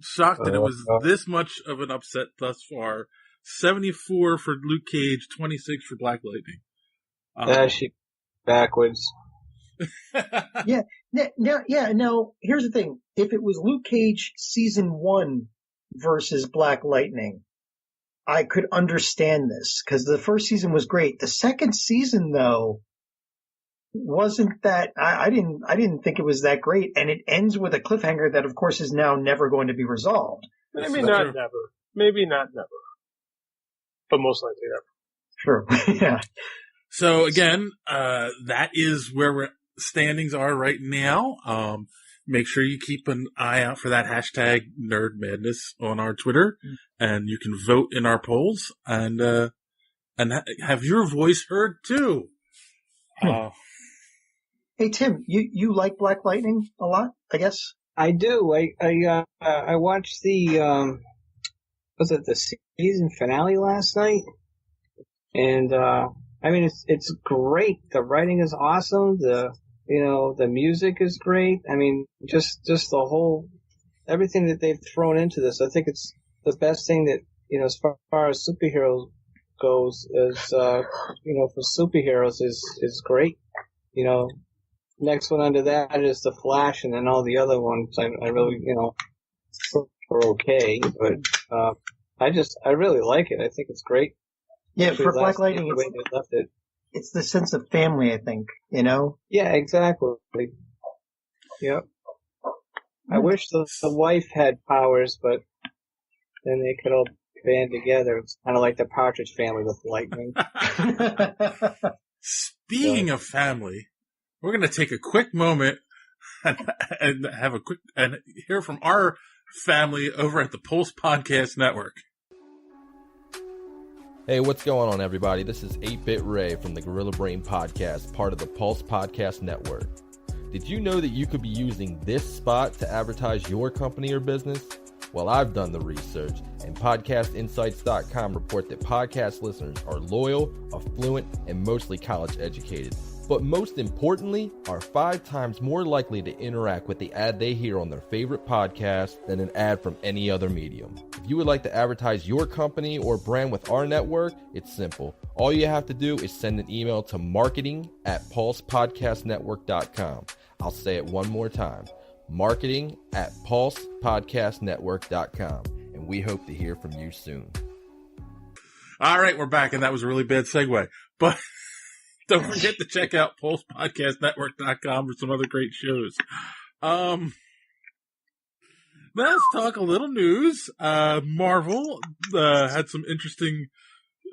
shocked that it was this much of an upset thus far. 74 for Luke Cage, 26 for Black Lightning. That shit backwards. Yeah. Now, here's the thing. If it was Luke Cage season 1 versus Black Lightning, I could understand this, because the first season was great. The second season, though, wasn't that I didn't think it was that great, and it ends with a cliffhanger that, of course, is now never going to be resolved. Maybe not never. Maybe not never. But most likely never. True. Yeah. So again, that is where we're standings are right now. Make sure you keep an eye out for that hashtag Nerd Madness on our Twitter, and you can vote in our polls and have your voice heard too. Hey Tim, you like Black Lightning a lot, I guess? I do. I watched the was it the season finale last night? And I mean it's great. The writing is awesome. The music is great. I mean just the whole everything that they've thrown into this. I think it's the best thing that as far as superheroes goes is for superheroes is great. Next one under that is The Flash, and then all the other ones I really, are okay. But I really like it. I think it's great. Yeah, for Black Lightning, the way they left it. It's the sense of family, I think, Yeah, exactly. Yep. I wish the wife had powers, but then they could all band together. It's kind of like the Partridge Family with lightning. Speaking of family, we're going to take a quick moment and hear from our family over at the Pulse Podcast Network. Hey, what's going on, everybody? This is 8-Bit Ray from the Gorilla Brain Podcast, part of the Pulse Podcast Network. Did you know that you could be using this spot to advertise your company or business? Well, I've done the research, and podcastinsights.com report that podcast listeners are loyal, affluent, and mostly college educated. But most importantly, are 5 times more likely to interact with the ad they hear on their favorite podcast than an ad from any other medium. If you would like to advertise your company or brand with our network, it's simple. All you have to do is send an email to marketing@pulsepodcastnetwork.com. I'll say it one more time. marketing@pulsepodcastnetwork.com. And we hope to hear from you soon. All right, we're back, and that was a really bad segue. But don't forget to check out pulsepodcastnetwork.com for some other great shows. Let's talk a little news. Marvel had some interesting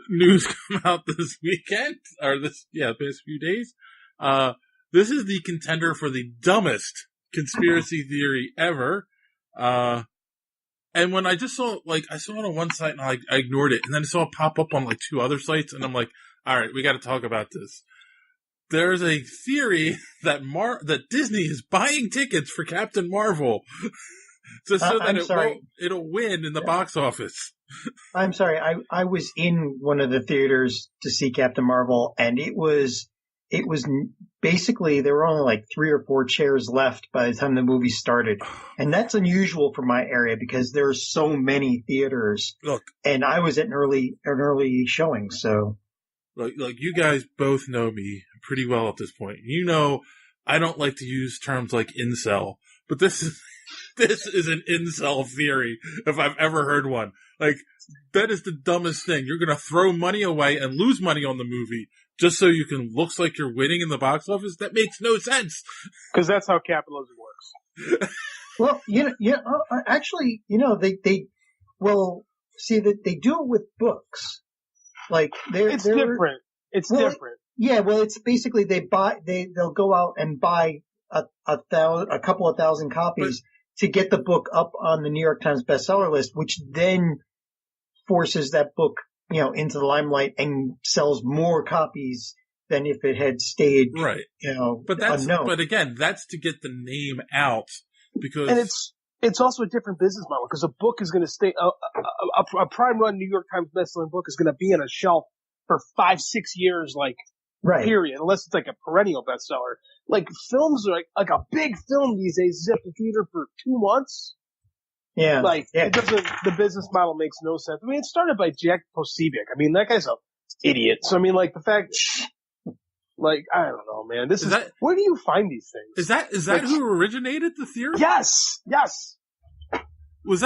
news come out this weekend, or past few days. This is the contender for the dumbest conspiracy theory ever. And when I just saw it on one site and I ignored it, and then I saw it pop up on 2 other sites, and I'm like, all right, we got to talk about this. There's a theory that Disney is buying tickets for Captain Marvel so that it'll win in the box office. I'm sorry. I was in one of the theaters to see Captain Marvel, and it was basically there were only 3 or 4 chairs left by the time the movie started, and that's unusual for my area because there are so many theaters. Look, and I was at an early showing, so. Like you guys both know me pretty well at this point. I don't like to use terms like incel, but this is an incel theory if I've ever heard one. That is the dumbest thing. You're going to throw money away and lose money on the movie just so you can look like you're winning in the box office. That makes no sense. Because that's how capitalism works. Well, actually, they do it with books. It's different. It's different. Yeah, well, it's basically they'll go out and buy a couple of thousand copies to get the book up on the New York Times bestseller list, which then forces that book, into the limelight and sells more copies than if it had stayed, right. Unknown. But again, that's to get the name out because. And it's also a different business model because a book is going to stay a prime run New York Times bestselling book is going to be on a shelf for 5-6 years, right. Period. Unless it's a perennial bestseller. Films are a big film these days is at the theater for 2 months. Yeah. It doesn't. The business model makes no sense. I mean, it started by Jack Posobiec. I mean, that guy's an idiot. So I mean, the fact. I don't know, man. Where do you find these things? Is that who originated the theory? Yes. Was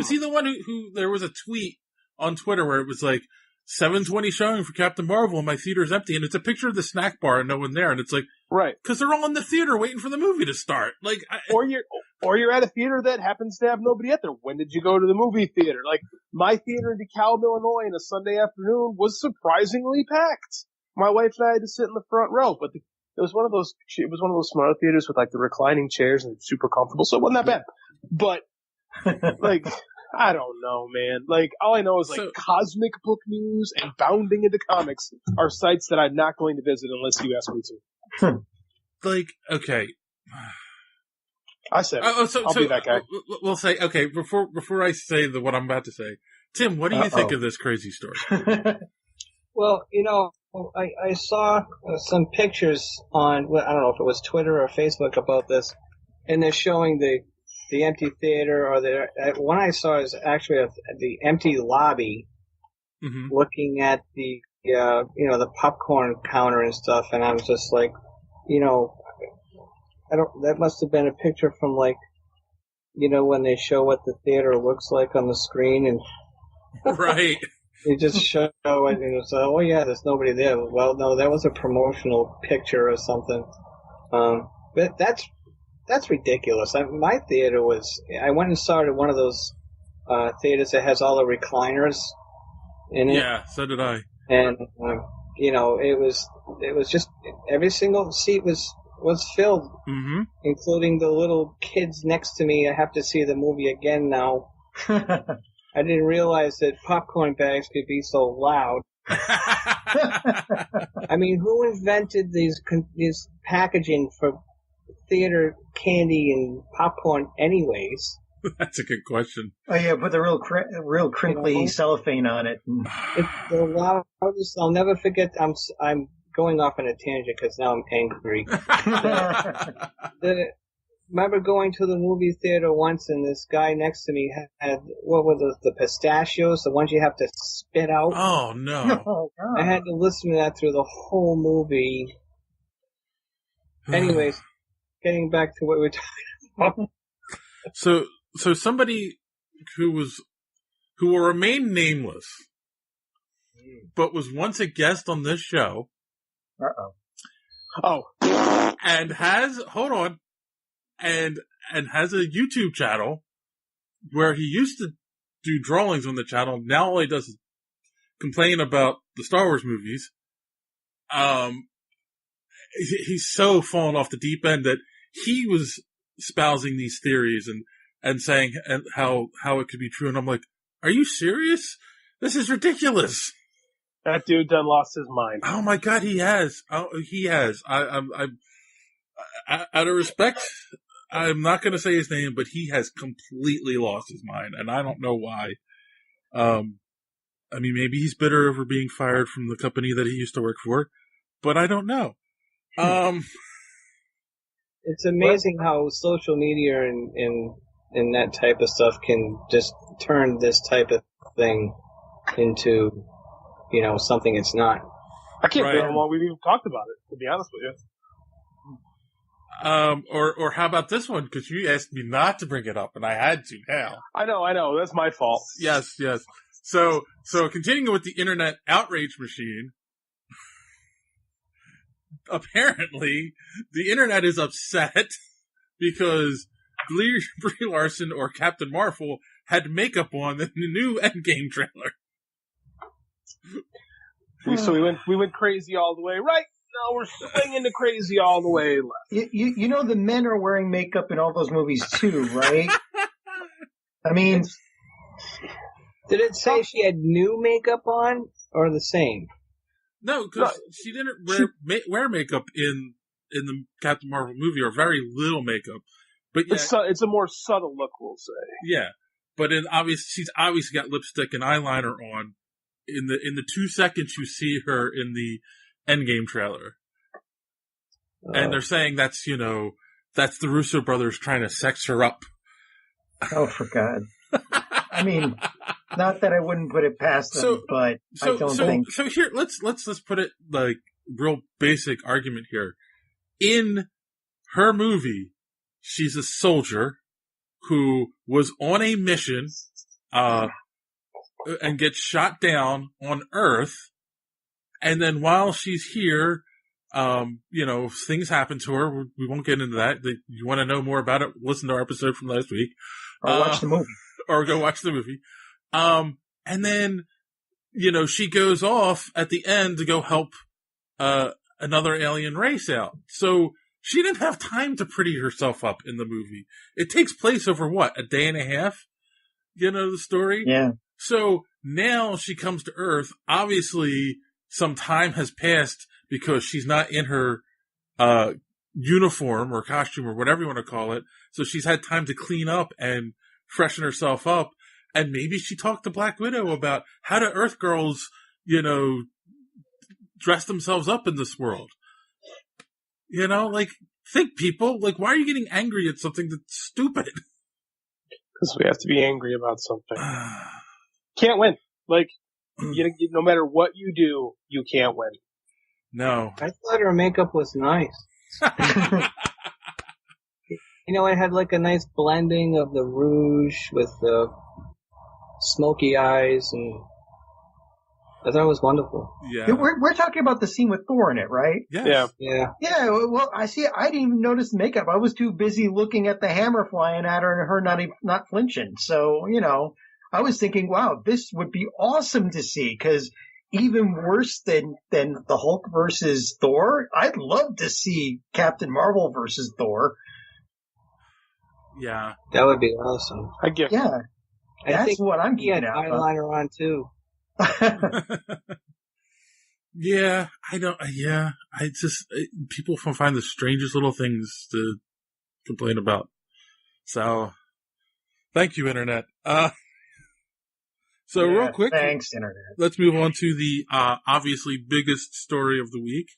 he the one who there was a tweet on Twitter where it was 7:20 showing for Captain Marvel and my theater's empty, and it's a picture of the snack bar and no one there, and it's Right. Because they're all in the theater waiting for the movie to start. Like, or you're at a theater that happens to have nobody at there. When did you go to the movie theater? Like, my theater in DeKalb, Illinois, on a Sunday afternoon was surprisingly packed. My wife and I had to sit in the front row, but it was one of those smaller theaters with like the reclining chairs and super comfortable, so it wasn't that bad. But like, I don't know, man. Like, all I know is like Cosmic Book News and Bounding into Comics are sites that I'm not going to visit unless you ask me to. Like, okay. I said, I'll be that guy. We'll say, okay, before I say what I'm about to say, Tim, what do you think of this crazy story? Well, I saw some pictures on, I don't know if it was Twitter or Facebook about this, and they're showing the empty theater, or one I saw is actually the empty lobby, looking at the the popcorn counter and stuff, and I was just like, that must have been a picture from like, when they show what the theater looks like on the screen, and right. They just show it and it's oh yeah, there's nobody there. Well, no, that was a promotional picture or something. But that's ridiculous. My theater I went and saw it at one of those theaters that has all the recliners in it. Yeah, so did I. And it was just every single seat was filled, including the little kids next to me. I have to see the movie again now. I didn't realize that popcorn bags could be so loud. I mean, who invented these packaging for theater candy and popcorn anyways? That's a good question. Oh yeah, put the real crinkly cellophane on it. It's the loudest. I'll never forget. I'm going off on a tangent because now I'm angry. Remember going to the movie theater once, and this guy next to me had what were the pistachios, the ones you have to spit out? Oh no! I had to listen to that through the whole movie. Anyways, getting back to what we're talking about. So somebody who will remain nameless, but was once a guest on this show. And has has a YouTube channel where he used to do drawings on the channel. Now all he does is complain about the Star Wars movies. He's so fallen off the deep end that he was espousing these theories and saying how it could be true. And I'm like, are you serious? This is ridiculous. That dude done lost his mind. Oh my God, he has. Oh, he has. I'm out of respect, I'm not going to say his name, but he has completely lost his mind, and I don't know why. I mean, maybe he's bitter over being fired from the company that he used to work for, but I don't know. It's amazing how social media and that type of stuff can just turn this type of thing into, something it's not. I can't remember how long we've even talked about it, to be honest with you. Or how about this one? Because you asked me not to bring it up, and I had to now. I know. That's my fault. Yes. So continuing with the internet outrage machine, apparently the internet is upset because Brie Larson or Captain Marvel had makeup on in the new Endgame trailer. So we went crazy all the way right. No, we're swinging to crazy all the way left. You know the men are wearing makeup in all those movies too, right? I mean, did it say she had new makeup on or the same? No, because she didn't wear makeup in the Captain Marvel movie, or very little makeup. But yeah, it's a more subtle look, we'll say. Yeah, but she's obviously got lipstick and eyeliner on in the 2 seconds you see her in the Endgame trailer. And they're saying that's the Russo brothers trying to sex her up. Oh, for God. I mean, not that I wouldn't put it past them, but I don't think. So here, let's put it like real basic argument here. In her movie, she's a soldier who was on a mission, and gets shot down on Earth. And then while she's here, Things happen to her. We won't get into that. You want to know more about it, listen to our episode from last week. Or watch the movie. Or go watch the movie. And then, she goes off at the end to go help another alien race out. So she didn't have time to pretty herself up in the movie. It takes place over a day and a half? The story? Yeah. So now she comes to Earth. Obviously, some time has passed because she's not in her uniform or costume or whatever you want to call it. So she's had time to clean up and freshen herself up. And maybe she talked to Black Widow about how do Earth girls, dress themselves up in this world. Think, people. Why are you getting angry at something that's stupid? Because we have to be angry about something. Can't win. No matter what you do, you can't win. No. I thought her makeup was nice. It had a nice blending of the rouge with the smoky eyes, and I thought it was wonderful. Yeah. We're talking about the scene with Thor in it, right? Yes. Yeah. Yeah, well, I didn't even notice the makeup. I was too busy looking at the hammer flying at her and her not flinching. So, I was thinking, wow, this would be awesome to see, because even worse than the Hulk versus Thor, I'd love to see Captain Marvel versus Thor. Yeah. That would be awesome. Yeah. That's what I'm getting at. Eyeliner on too. Yeah, I don't. Yeah, people find the strangest little things to complain about. So, thank you, Internet. Real quick, thanks, Internet. Let's move on to the obviously biggest story of the week.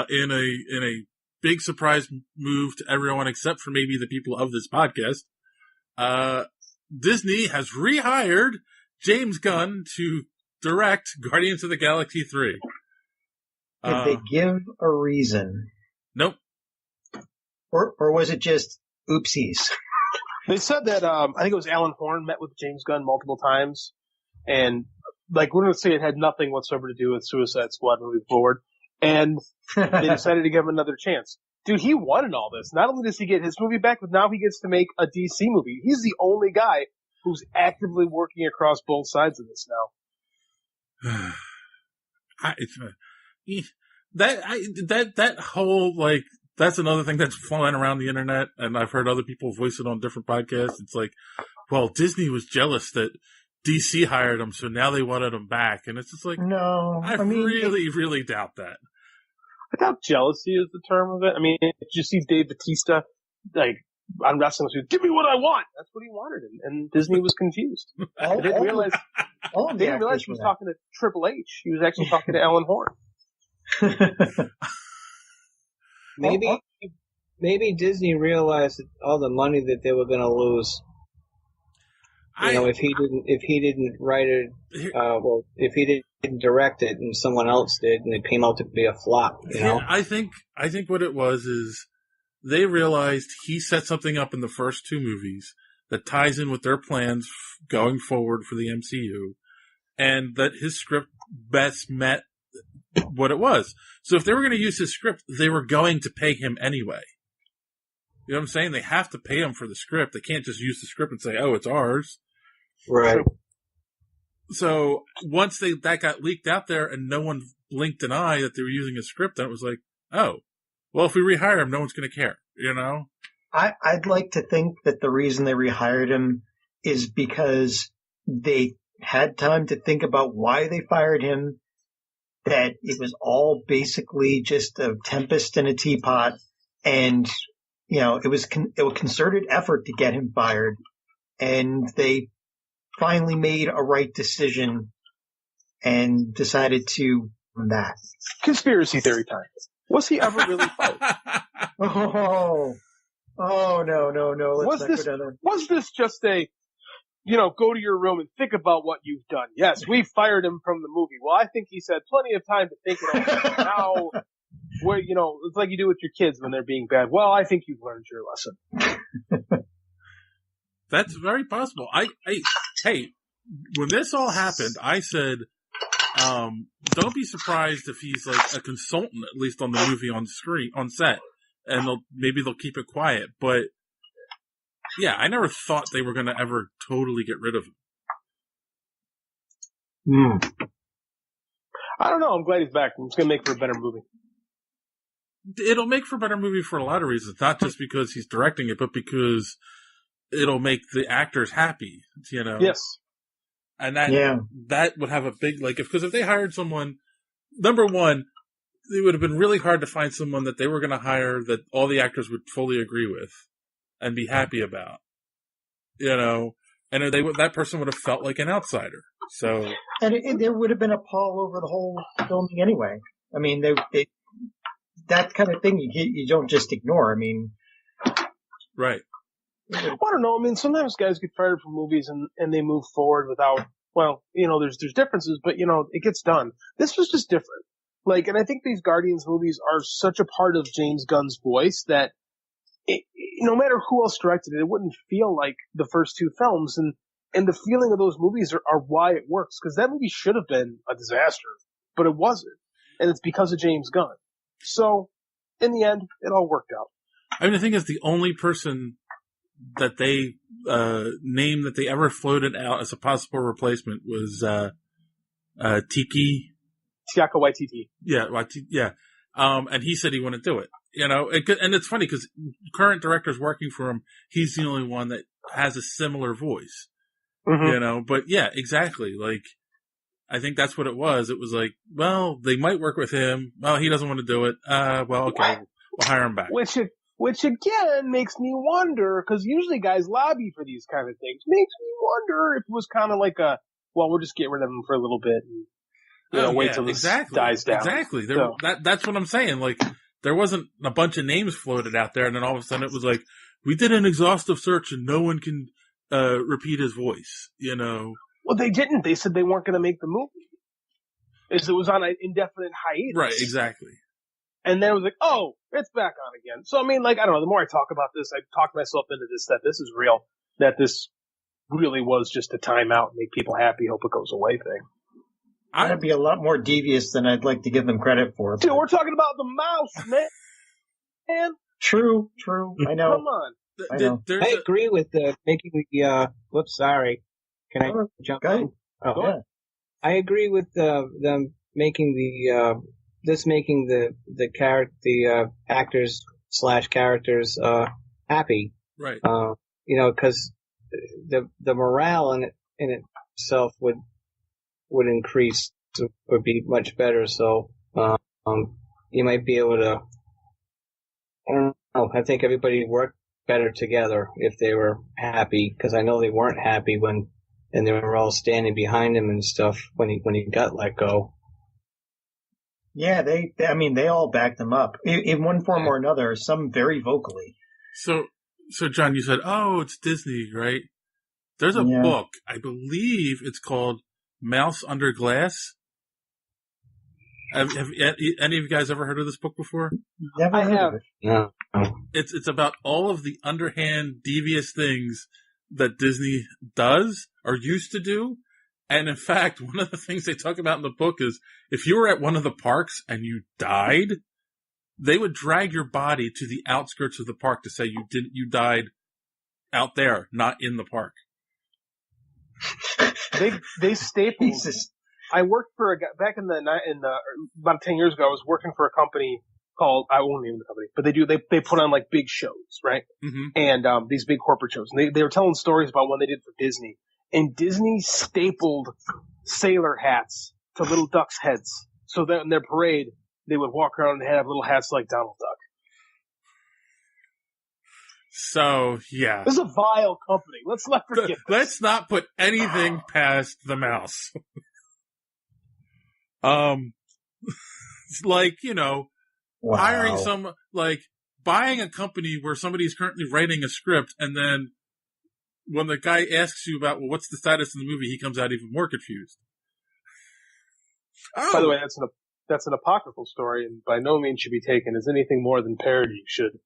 In a big surprise move to everyone except for maybe the people of this podcast, Disney has rehired James Gunn to direct Guardians of the Galaxy 3. Did they give a reason? Nope. Or was it just oopsies? They said that, I think it was Alan Horn met with James Gunn multiple times, and, we're going to say it had nothing whatsoever to do with Suicide Squad moving forward, and they decided to give him another chance. Dude, he won in all this. Not only does he get his movie back, but now he gets to make a DC movie. He's the only guy who's actively working across both sides of this now. That whole, that's another thing that's flying around the internet, and I've heard other people voice it on different podcasts. It's Disney was jealous that DC hired him, so now they wanted him back. And it's just no. I really doubt that. I doubt jealousy is the term of it. I mean, did you see Dave Bautista, on Wrestling News, give me what I want? That's what he wanted, and Disney was confused. They didn't realize he was talking to Triple H. He was actually talking to Alan Horn. Maybe Disney realized all the money that they were going to lose. If he didn't write it, if he didn't direct it and someone else did, and it came out to be a flop. I think what it was is they realized he set something up in the first two movies that ties in with their plans going forward for the MCU, and that his script best met what it was. So if they were going to use his script, they were going to pay him anyway. You know what I'm saying? They have to pay him for the script. They can't just use the script and say, "Oh, it's ours." Right. So once that got leaked out there, and no one blinked an eye that they were using his script, then it was like, "Oh, well, if we rehire him, no one's going to care." I'd like to think that the reason they rehired him is because they had time to think about why they fired him, that it was all basically just a tempest in a teapot, and it was a concerted effort to get him fired, and they finally made a right decision and decided to do that. Conspiracy theory time. Was he ever really fired? Oh, no. Was this just a, go to your room and think about what you've done? Yes, we fired him from the movie. Well, I think he's had plenty of time to think it over. Now, it's like you do with your kids when they're being bad. Well, I think you've learned your lesson. That's very possible. Hey, when this all happened, I said, don't be surprised if he's like a consultant, at least on the movie on set, and maybe they'll keep it quiet. But yeah, I never thought they were going to ever totally get rid of him. I don't know. I'm glad he's back. It's going to make for a better movie. It'll make for a better movie for a lot of reasons, not just because he's directing it, but because it'll make the actors happy, you know? Yes. And that would have a big, because if they hired someone, number one, it would have been really hard to find someone that they were going to hire that all the actors would fully agree with and be happy about, you know? And that person would have felt like an outsider. So. And there would have been a pall over the whole filming anyway. I mean, they that kind of thing you don't just ignore. I mean. Right. I don't know. I mean, sometimes guys get fired from movies and they move forward without, well, you know, there's differences, but, you know, it gets done. This was just different. And I think these Guardians movies are such a part of James Gunn's voice that no matter who else directed it, it wouldn't feel like the first two films. And the feeling of those movies are why it works. Because that movie should have been a disaster, but it wasn't. And it's because of James Gunn. So, in the end, it all worked out. I mean, the thing is, the only person that they named that they ever floated out as a possible replacement was Taika Waititi. Yeah, Waititi. Yeah. And he said he wouldn't do it. You know, and it's funny because current directors working for him, he's the only one that has a similar voice. Mm-hmm. You know, but yeah, exactly. I think that's what it was. It was well, they might work with him. Well, he doesn't want to do it. Well, okay, we'll hire him back. Which again makes me wonder, because usually guys lobby for these kind of things. Makes me wonder if it was kind of well, we'll just get rid of him for a little bit and wait till this dies down. Exactly. That's what I'm saying. There wasn't a bunch of names floated out there, and then all of a sudden it was we did an exhaustive search and no one can repeat his voice, you know. Well, they didn't. They said they weren't going to make the movie. It was on an indefinite hiatus. Right, exactly. And then it was oh, it's back on again. So, I mean, I don't know, the more I talk about this, I talk myself into this, that this is real, that this really was just a timeout, make people happy, hope it goes away thing. That'd be a lot more devious than I'd like to give them credit for. Dude, we're talking about the mouse, man. True. I know. Come on. I agree with making the, whoops, sorry. Can I jump in? Oh, yeah. I agree with them making the actors / characters happy. Right. You know, because the morale in itself would increase, would be much better. So you might be able to. I don't know. I think everybody worked better together if they were happy, because I know they weren't happy and they were all standing behind him and stuff when he got let go. Yeah, they all backed him up in one form or another, some very vocally. So John, you said, oh, it's Disney, right? There's a book, I believe it's called Mouse Under Glass. Have any of you guys ever heard of this book before? Never heard of it. No. It's about all of the underhand, devious things that Disney does or used to do. And in fact, one of the things they talk about in the book is if you were at one of the parks and you died, they would drag your body to the outskirts of the park to say you died out there, not in the park. They stapled. Jesus. I worked for a guy back in the about 10 years ago. I was working for a company called, I won't name the company, but they put on big shows, right? Mm-hmm. And these big corporate shows. And they were telling stories about what they did for Disney. And Disney stapled sailor hats to little ducks' heads, so that in their parade they would walk around and have little hats like Donald Duck. So, yeah. This is a vile company. Let's not forget this. Let's not put anything past the mouse. Wow. Hiring buying a company where somebody's currently writing a script, and then when the guy asks you about, well, what's the status of the movie, he comes out even more confused. Oh. By the way, that's an apocryphal story, and by no means should be taken as anything more than parody, should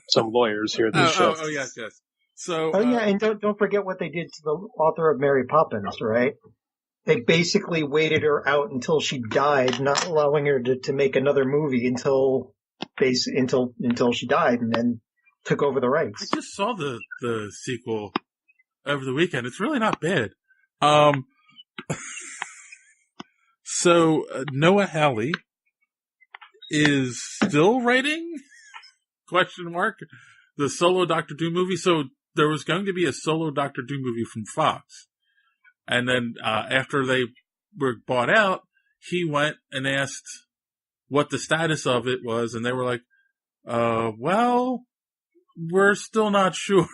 some lawyers hear this show. Oh, yes. So, and don't forget what they did to the author of Mary Poppins, right? they basically waited her out until she died, not allowing her to make another movie until she died, and then took over the rights. I just saw the sequel over the weekend. It's really not bad. So Noah Hawley is still writing ? The solo Doctor Doom movie. So there was going to be a solo Doctor Doom movie from Fox, and then after they were bought out, he went and asked what the status of it was, and they were like, "Well, we're still not sure."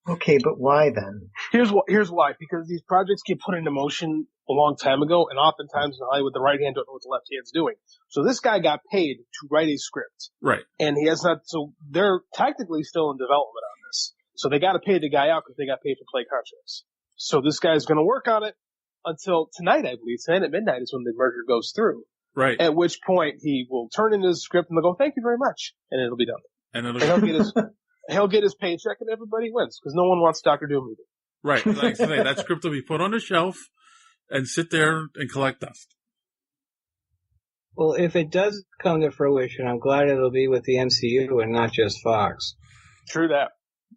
Okay, but why then? Here's why. Because these projects get put into motion a long time ago, and oftentimes in Hollywood, the right hand don't know what the left hand's doing. So this guy got paid to write a script. Right. And he has not, so they're technically still in development on this. So they got to pay the guy out because they got paid for play contracts. So this guy's going to work on it until tonight, I believe. Tonight at midnight is when the merger goes through. Right. At which point he will turn in his script and they'll go, "Thank you very much." And it'll be done. And he'll get his paycheck and everybody wins because no one wants Dr. Doom either. Right. Like today, that script will be put on the shelf and sit there and collect dust. Well, if it does come to fruition, I'm glad it'll be with the MCU and not just Fox. True that.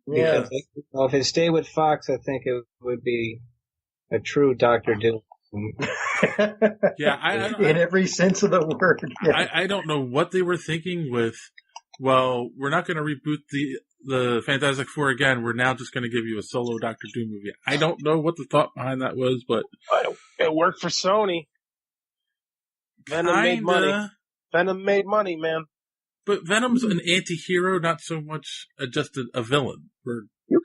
Yeah. Because if it stayed with Fox, I think it would be a true Dr. Doom. Yeah, in every sense of the word. Yeah. I don't know what they were thinking with, well, we're not going to reboot the Fantastic Four again. We're now just going to give you a solo Doctor Doom movie. I don't know what the thought behind that was, but it worked for Sony. Venom made money. Venom made money, man. But Venom's an anti-hero, not so much just a villain. You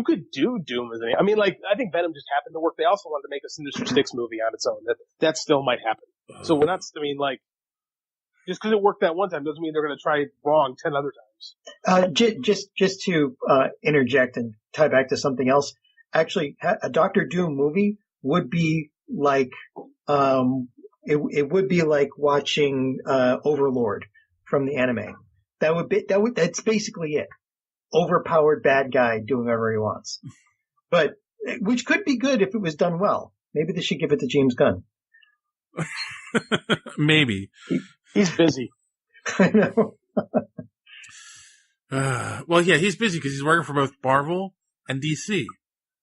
could do Doom as I mean, like, I think Venom just happened to work. They also wanted to make a Sinister Six movie on its own. That still might happen. So we're not, I mean, like, just because it worked that one time doesn't mean they're going to try it wrong 10 other times. Just to interject and tie back to something else. Actually, a Doctor Doom movie would be like, it would be like watching Overlord from the anime. That's basically it. Overpowered bad guy doing whatever he wants. But which could be good if it was done well. Maybe they should give it to James Gunn. Maybe. He's busy. I know. Well, yeah, he's busy because he's working for both Marvel and DC.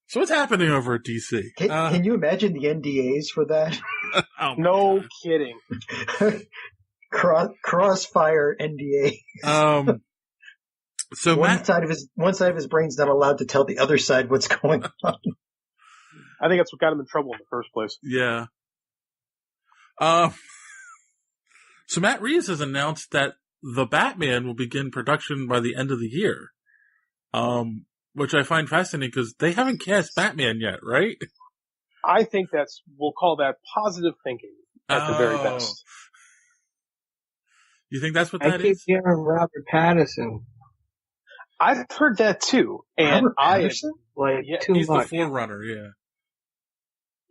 So what's happening over at DC? Can you imagine the NDAs for that? Oh no kidding. Crossfire NDA. So one side of his brain's not allowed to tell the other side what's going on. I think that's what got him in trouble in the first place. Yeah. So Matt Reeves has announced that The Batman will begin production by the end of the year. Which I find fascinating because they haven't cast Batman yet, right? I think we'll call that positive thinking at the very best. You think that's what that is? I keep hearing Robert Pattinson. I've heard that too. And he's the forerunner, yeah.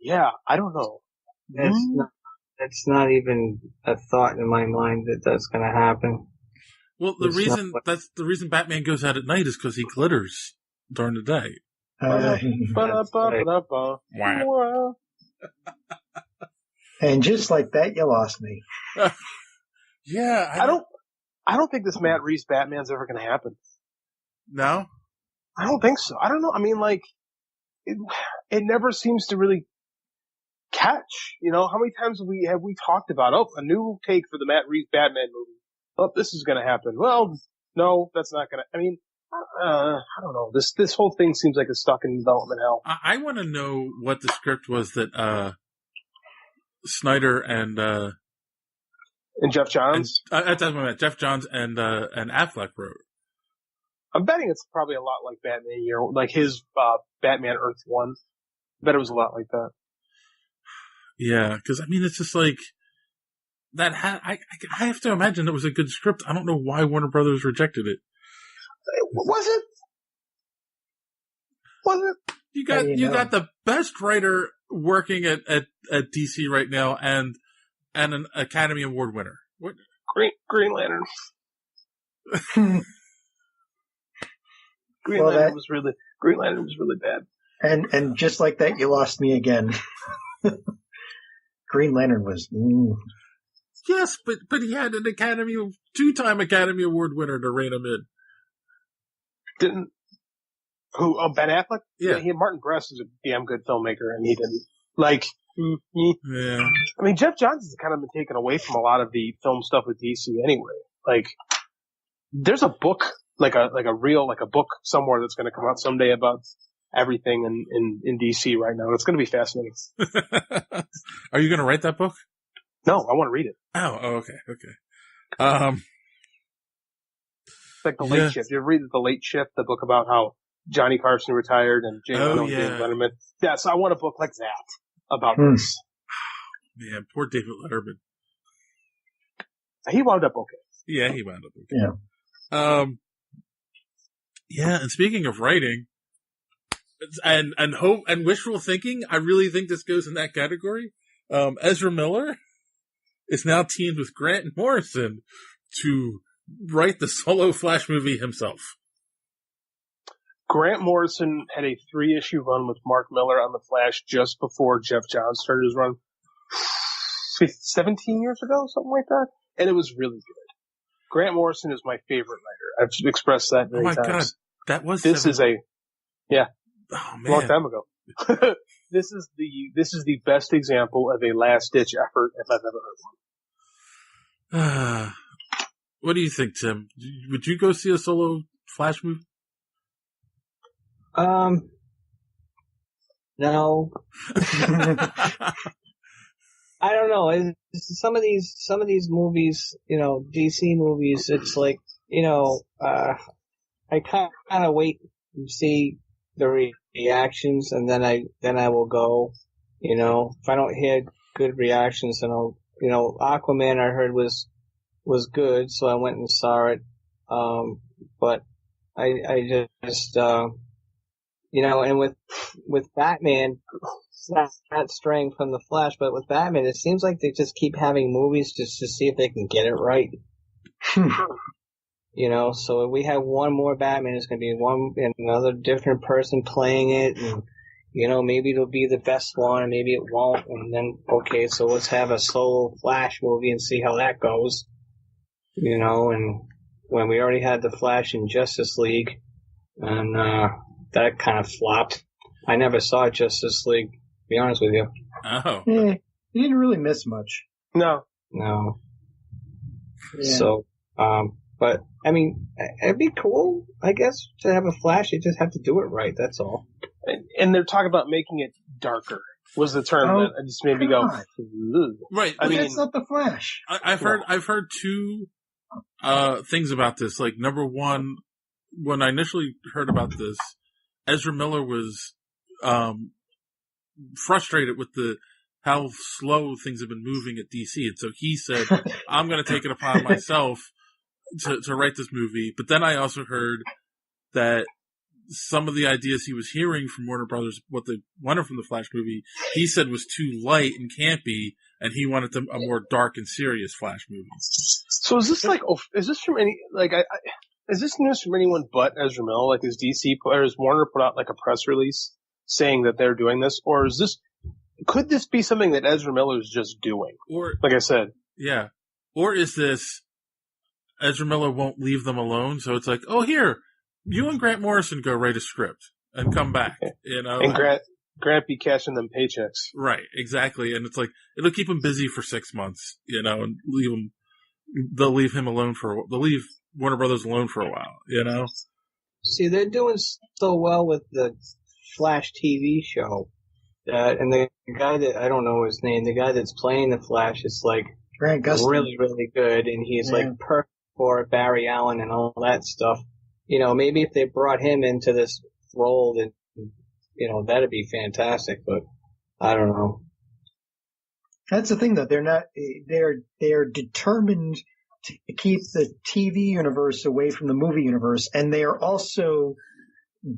Yeah, I don't know. That's not even a thought in my mind that that's going to happen. Well, the reason Batman goes out at night is because he glitters during the day. And just like that, you lost me. Yeah, I don't think this Matt Reeves Batman's ever going to happen. No, I don't think so. I don't know. I mean, like, it never seems to really catch. You know, how many times have we talked about a new take for the Matt Reeves Batman movie? Oh, this is going to happen. Well, no, that's not going to. I mean, I don't know. This whole thing seems like it's stuck in development hell. I want to know what the script was that Snyder and Jeff Johns. That's what I meant. Jeff Johns and Affleck wrote. I'm betting it's probably a lot like Batman Year, like his Batman Earth 1. I bet it was a lot like that. Yeah, because I mean, it's just like that. I have to imagine it was a good script. I don't know why Warner Brothers rejected it. Was it? You got the best writer working at DC right now, and an Academy Award winner. What? Green Lantern. Green Lantern was really bad. And just like that, you lost me again. Green Lantern was. Yes, but he had an two-time Academy Award winner to rein him in. Didn't who? Oh, Ben Affleck. Yeah. Martin Brest is a damn good filmmaker, and he didn't like. Yeah. I mean, Jeff Johns has kind of been taken away from a lot of the film stuff with DC anyway. Like, there's a book, like a book somewhere that's going to come out someday about everything in DC right now. It's going to be fascinating. Are you going to write that book? No, I want to read it. Oh, okay. It's like The Late Shift. You ever read The Late Shift, the book about how Johnny Carson retired and James Letterman? Yeah, so I want a book like that about this. Man, poor David Letterman. He wound up okay. Yeah, he wound up okay. Yeah. Yeah, and speaking of writing and hope and wishful thinking, I really think this goes in that category. Ezra Miller is now teamed with Grant Morrison to write the solo Flash movie himself. Grant Morrison had a 3-issue run with Mark Miller on the Flash just before Jeff Johns started his run 17 years ago, something like that. And it was really good. Grant Morrison is my favorite writer. I've expressed that many times. God, that was this is a long time ago. This is the best example of a last ditch effort if I've ever heard one. What do you think, Tim? Would you go see a solo Flash movie? No. I don't know. Some of these movies, DC movies, it's like, I kind of wait and see the reactions, and then I will go. If I don't hear good reactions, then I'll, Aquaman I heard was good, so I went and saw it. But I just and with Batman, it's not straying from the Flash, but with Batman, it seems like they just keep having movies just to see if they can get it right. So we have one more Batman, it's going to be another different person playing it, and, maybe it'll be the best one, and maybe it won't, and then, okay, so let's have a solo Flash movie and see how that goes. And when we already had the Flash in Justice League, and that kind of flopped. I never saw Justice League, to be honest with you. Oh. You didn't really miss much. No. Yeah. So, but, I mean, it'd be cool, I guess, to have a Flash. You just have to do it right, that's all. And they're talking about making it darker, was the term that just made me go, ugh. Right. I mean, that's not the Flash. I've heard two things about this. Like, number one, when I initially heard about this, Ezra Miller was frustrated with how slow things have been moving at DC, and so he said, "I'm going to take it upon myself to write this movie." But then I also heard that some of the ideas he was hearing from Warner Brothers, what they wanted from the Flash movie, he said was too light and campy, and he wanted a more dark and serious Flash movie. So is this from any, is this news from anyone but Ezra Miller? Like, is Warner put out like a press release saying that they're doing this, or could this be something that Ezra Miller is just doing? Or, like I said, yeah. Or is this Ezra Miller won't leave them alone, so it's like, oh, here, you and Grant Morrison go write a script and come back, And Grant be cashing them paychecks. Right, exactly. And it's like, it'll keep him busy for 6 months, and they'll leave Warner Brothers alone for a while, See, they're doing so well with the Flash TV show, and the guy that, I don't know his name, the guy that's playing the Flash is like Grant Gustin. really, really good, and he's like perfect for Barry Allen and all that stuff. Maybe if they brought him into this role, then, that'd be fantastic, but I don't know. That's the thing, though. They're determined to keep the TV universe away from the movie universe, and they are also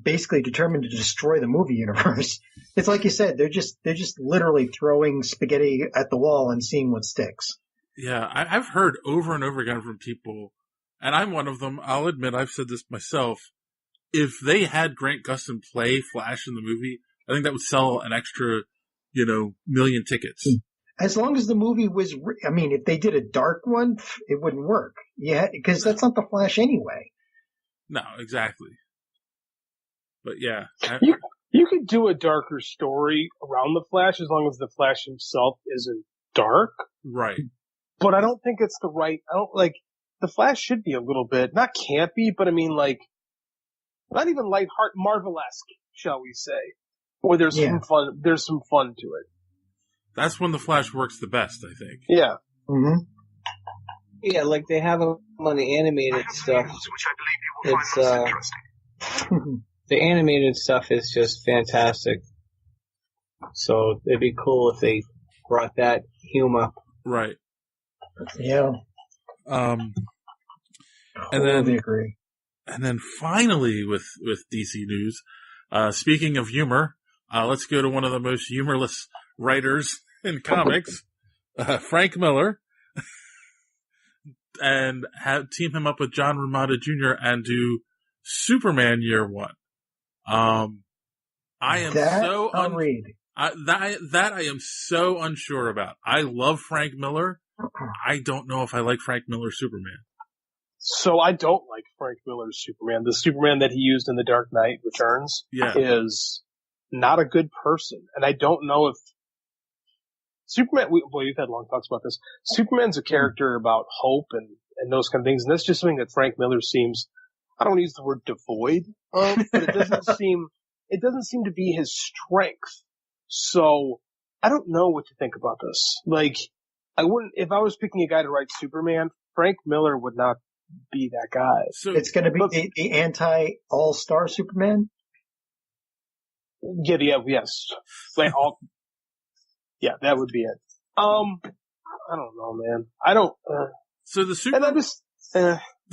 basically determined to destroy the movie universe. It's like you said, they're just literally throwing spaghetti at the wall and seeing what sticks. Yeah, I've heard over and over again from people, and I'm one of them, I'll admit I've said this myself, if they had Grant Gustin play Flash in the movie, I think that would sell an extra, million tickets. As long as the movie was, if they did a dark one, it wouldn't work. Yeah, because that's not the Flash anyway. No, exactly. But yeah. You could do a darker story around the Flash as long as the Flash himself isn't dark. Right. But I don't think it's the Flash should be a little bit, not campy, but not even lighthearted, Marvel-esque, shall we say. Or there's some fun to it. That's when the Flash works the best, I think. Yeah. Mm-hmm. Yeah, like they have them on the animated stuff. It's the animated stuff is just fantastic. So it'd be cool if they brought that humor. Right. Yeah. And totally agree. And then finally with DC News, speaking of humor, let's go to one of the most humorless writers in comics, Frank Miller, and team him up with John Romita Jr. and do Superman Year One. I am so I am so unsure about. I love Frank Miller. I don't know if I like Frank Miller's Superman. So I don't like Frank Miller's Superman. The Superman that he used in The Dark Knight Returns is not a good person. And I don't know if Superman, we've had long talks about this. Superman's a character about hope and those kind of things. And that's just something that Frank Miller seems, I don't want to use the word devoid of, but it doesn't seem to be his strength. So I don't know what to think about this. Like, if I was picking a guy to write Superman, Frank Miller would not be that guy. So it's going to be the anti-all-star Superman? Yes. Like that would be it. I don't know, man. I don't. So the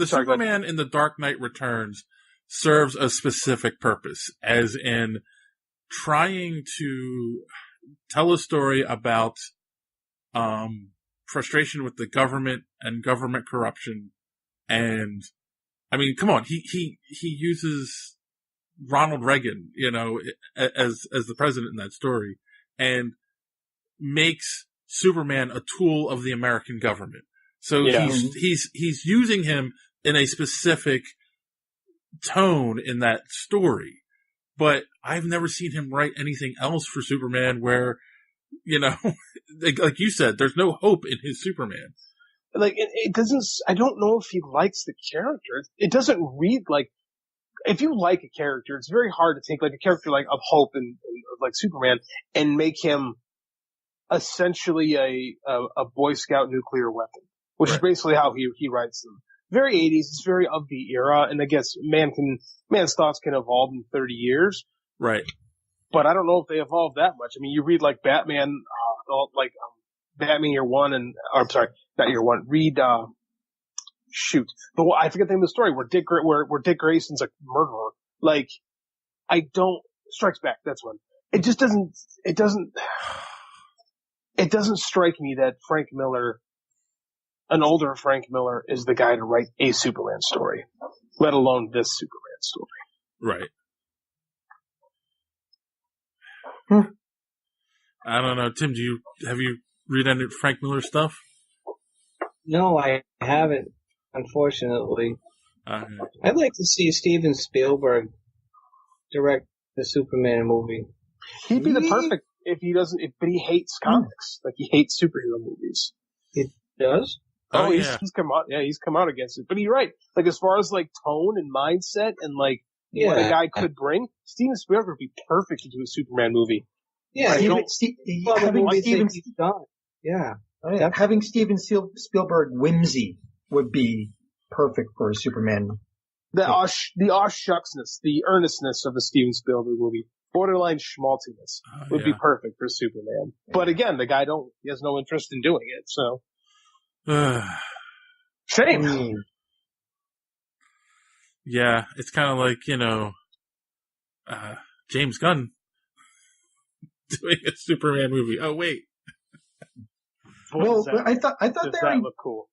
Superman in The Dark Knight Returns serves a specific purpose, as in trying to tell a story about frustration with the government and government corruption. And I mean, come on, he uses Ronald Reagan, as the president in that story, and makes Superman a tool of the American government. So he's using him in a specific tone in that story. But I've never seen him write anything else for Superman where, like you said, there's no hope in his Superman. Like, it doesn't, I don't know if he likes the character. It doesn't read like, if you like a character, it's very hard to take like a character like of hope and like Superman and make him essentially a Boy Scout nuclear weapon, which is basically how he writes them. Very 80s, it's very of the era, and I guess man's thoughts can evolve in 30 years. Right. But I don't know if they evolve that much. I mean, you read like Batman, Batman Year One I'm sorry, not Year One. Read, I forget the name of the story where Dick Grayson's a murderer. Like, Strikes Back, that's one. It just doesn't strike me that Frank Miller, an older Frank Miller, is the guy to write a Superman story, let alone this Superman story. Right. I don't know. Tim, have you read any Frank Miller stuff? No, I haven't, unfortunately. I'd like to see Steven Spielberg direct the Superman movie. He'd be the perfect if he doesn't, but he hates comics. Like, he hates superhero movies. He does? Oh, he's come out against it. But you're right. Like, as far as like tone and mindset and like what a guy could bring, Steven Spielberg would be perfect to do a Superman movie. Yeah, having Steven Spielberg whimsy would be perfect for a Superman. The shucksness, the earnestness of the Steven Spielberg movie, borderline schmaltiness, would be perfect for Superman. But again, the guy he has no interest in doing it, so. Shame. Yeah, it's kind of like, James Gunn doing a Superman movie. Oh, wait. Well, I thought that look cool.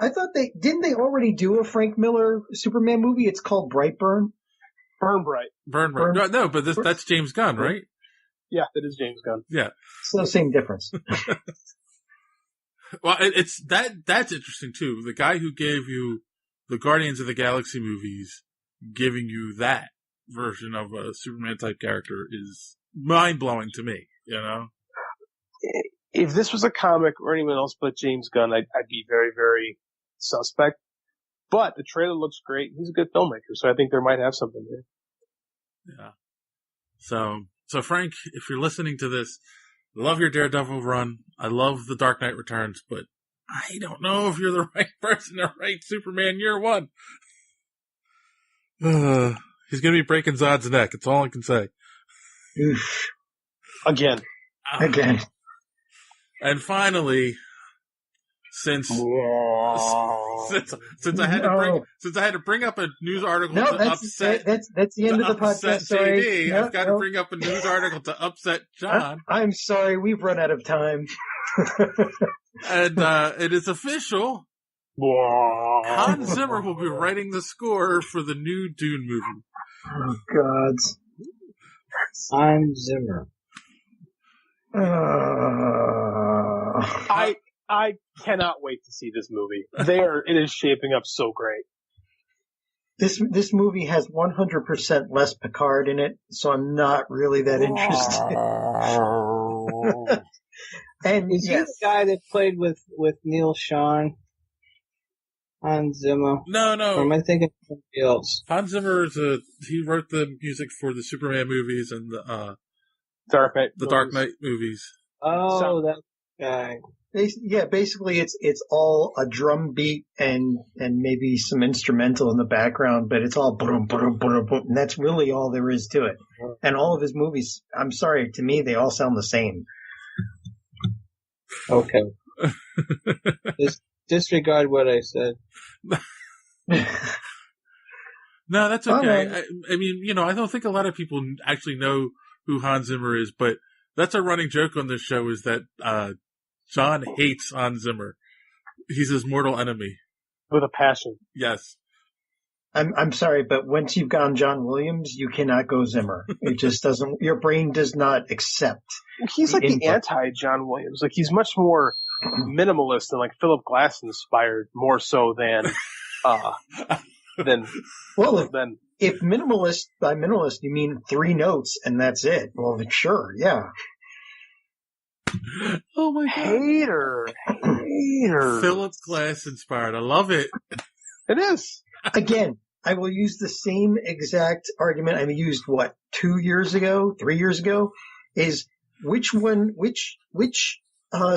I thought didn't they already do a Frank Miller Superman movie? It's called Brightburn. Burn Bright. No, but that's James Gunn, right? Yeah, that is James Gunn. Yeah. Still same difference. Well, it's that's interesting too. The guy who gave you the Guardians of the Galaxy movies, giving you that version of a Superman type character is mind blowing to me. You know, if this was a comic or anyone else but James Gunn, I'd be very, very suspect. But the trailer looks great. He's a good filmmaker, so I think there might have something there. Yeah. So Frank, if you're listening to this, I love your Daredevil run. I love The Dark Knight Returns, but I don't know if you're the right person to write Superman Year One. He's going to be breaking Zod's neck. That's all I can say. Again. And finally, since I had to bring up a news article to upset that's the end of the podcast. Sorry, JD, I've got to bring up a news article to upset John. I'm sorry, we've run out of time. And it is official. Hans Zimmer will be writing the score for the new Dune movie. Oh God, Hans Zimmer. I cannot wait to see this movie. It is shaping up so great. This movie has 100% less Picard in it, so I'm not really that interested. And is he the guy that played with Neil Sean? Hans Zimmer? No. Or am I thinking of somebody else? Hans Zimmer he wrote the music for the Superman movies and the Dark Knight movies. Oh, that guy. Yeah, basically it's all a drum beat and maybe some instrumental in the background, but it's all boom, boom, boom, boom, and that's really all there is to it. And all of his movies, I'm sorry, to me they all sound the same. Okay. Just disregard what I said. No, that's okay. I mean, I don't think a lot of people actually know who Hans Zimmer is, but that's a running joke on this show is that John hates Hans Zimmer. He's his mortal enemy. With a passion. Yes. I'm sorry, but once you've gone John Williams, you cannot go Zimmer. It just doesn't, your brain does not accept. He's like the anti-John Williams. Like, he's much more minimalist and like Philip Glass inspired more so than, if minimalist, by minimalist, you mean 3 notes and that's it. Well, then sure, yeah. Oh my God. Hater. Philip Glass inspired. I love it. It is. Again, I will use the same exact argument I used, 3 years ago, is which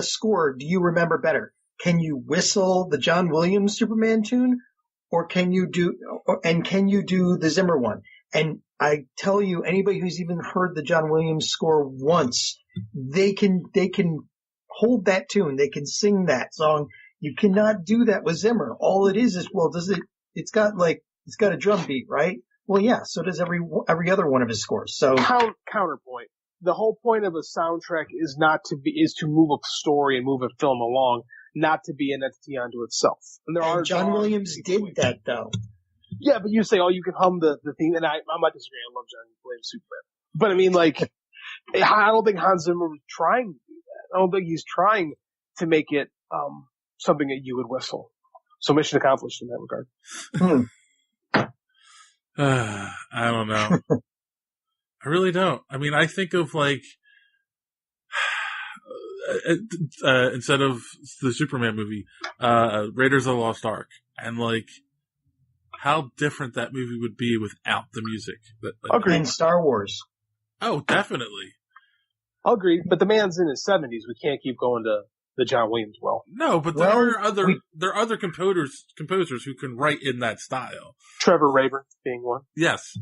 score do you remember better? Can you whistle the John Williams Superman tune, or can you do the Zimmer one? And I tell you, anybody who's even heard the John Williams score once, they can hold that tune, they can sing that song. You cannot do that with Zimmer. All it is it's got a drum beat, right? Well, yeah, so does every other one of his scores. So counterpoint. The whole point of a soundtrack is to move a story and move a film along, not to be an entity unto itself. And John Williams did that though. Yeah, but you say, you can hum the theme, and I'm not disagreeing. I love John Williams Superman. But I mean, like, I don't think Hans Zimmer was trying to do that. I don't think he's trying to make it something that you would whistle. So mission accomplished in that regard. I don't know. I really don't. I mean, I think of instead of the Superman movie, Raiders of the Lost Ark, and how different that movie would be without the music. Agreed. And Star Wars. Oh, definitely. I'll agree, but the man's in his 70s. We can't keep going to the John Williams well. No, but there are other composers who can write in that style. Trevor Rayburn being one. Yes.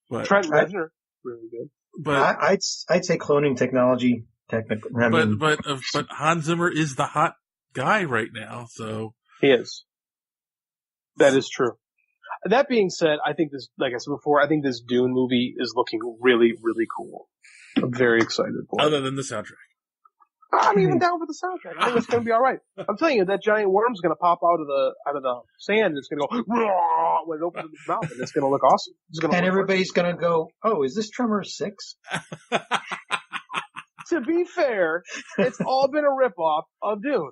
But Trent Reznor, really good. But I'd say cloning technology. Technically, but Hans Zimmer is the hot guy right now, so he is. That is true. That being said, I think this, like I said before, I think this Dune movie is looking really, really cool. I'm very excited for it. Other than the soundtrack. I'm even down for the soundtrack. I think it's gonna be all right. I'm telling you, that giant worm's gonna pop out of the sand. And it's gonna go when it opens its mouth, and it's gonna look awesome. And everybody's gonna go, "Oh, is this Tremor 6?" To be fair, it's all been a ripoff of Dune.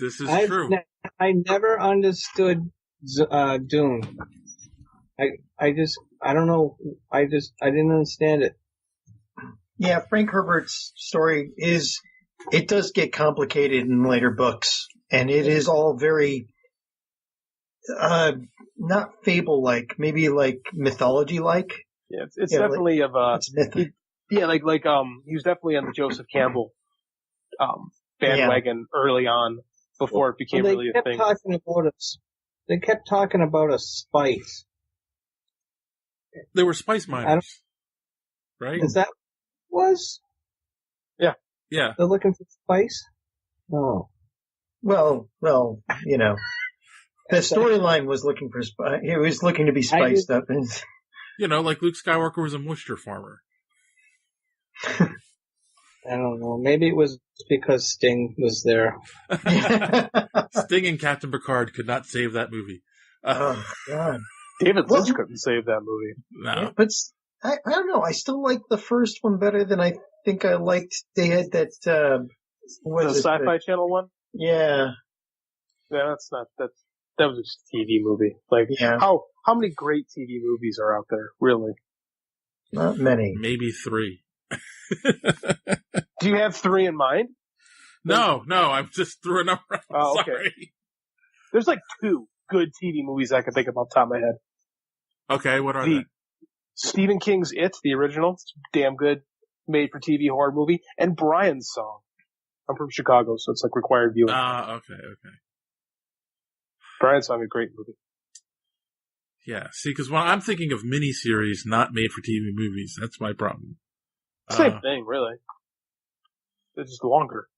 This is true. I never understood Dune. I don't know. I didn't understand it. Yeah, Frank Herbert's story it does get complicated in later books, and it is all very, not fable-like, maybe like mythology-like. Yeah, it's definitely it's mythic. he was definitely on the Joseph Campbell, bandwagon early on before it became really a thing. They kept talking about a spice. They were spice miners, right? Is that was? Yeah. They're looking for spice? Oh. Well, you know. The storyline was looking for spice. It was looking to be spiced up. You know, like Luke Skywalker was a moisture farmer. I don't know. Maybe it was because Sting was there. Sting and Captain Picard could not save that movie. Oh, God. David Lynch couldn't save that movie. No. Yeah, but I don't know. I still like the first one better than I think I liked. They had that, the Sci-Fi Channel one? Yeah. Yeah, that was just a TV movie. Like, how many great TV movies are out there, really? Not many. Maybe 3. Do you have 3 in mind? No, I just threw a number out. Oh, okay. Sorry. There's like 2 good TV movies I can think of off the top of my head. Okay, what are they? Stephen King's It, the original, it's damn good, made-for-TV horror movie, and Brian's Song. I'm from Chicago, so it's like required viewing. Okay. Brian's Song, a great movie. Yeah, see, because when I'm thinking of miniseries, not made-for-TV movies, that's my problem. Same thing, really. It's just longer.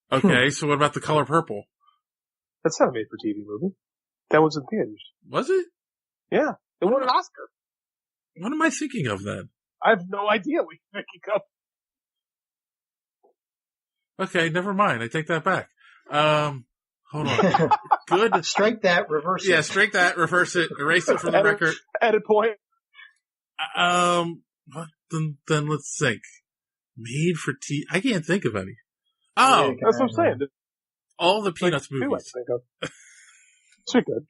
Okay, so what about The Color Purple? That's not a made-for-TV movie. That was in theaters. Was it? Yeah. It won an Oscar. What am I thinking of then? I have no idea what you're thinking of. Okay, never mind. I take that back. Hold on. Good. Strike that, reverse it. Yeah, strike that, reverse it, erase it from the record. Edit point. Then let's think. Made for TV. I can't think of any. Oh, that's what I'm saying. All the Peanuts movies. I think of. They're good.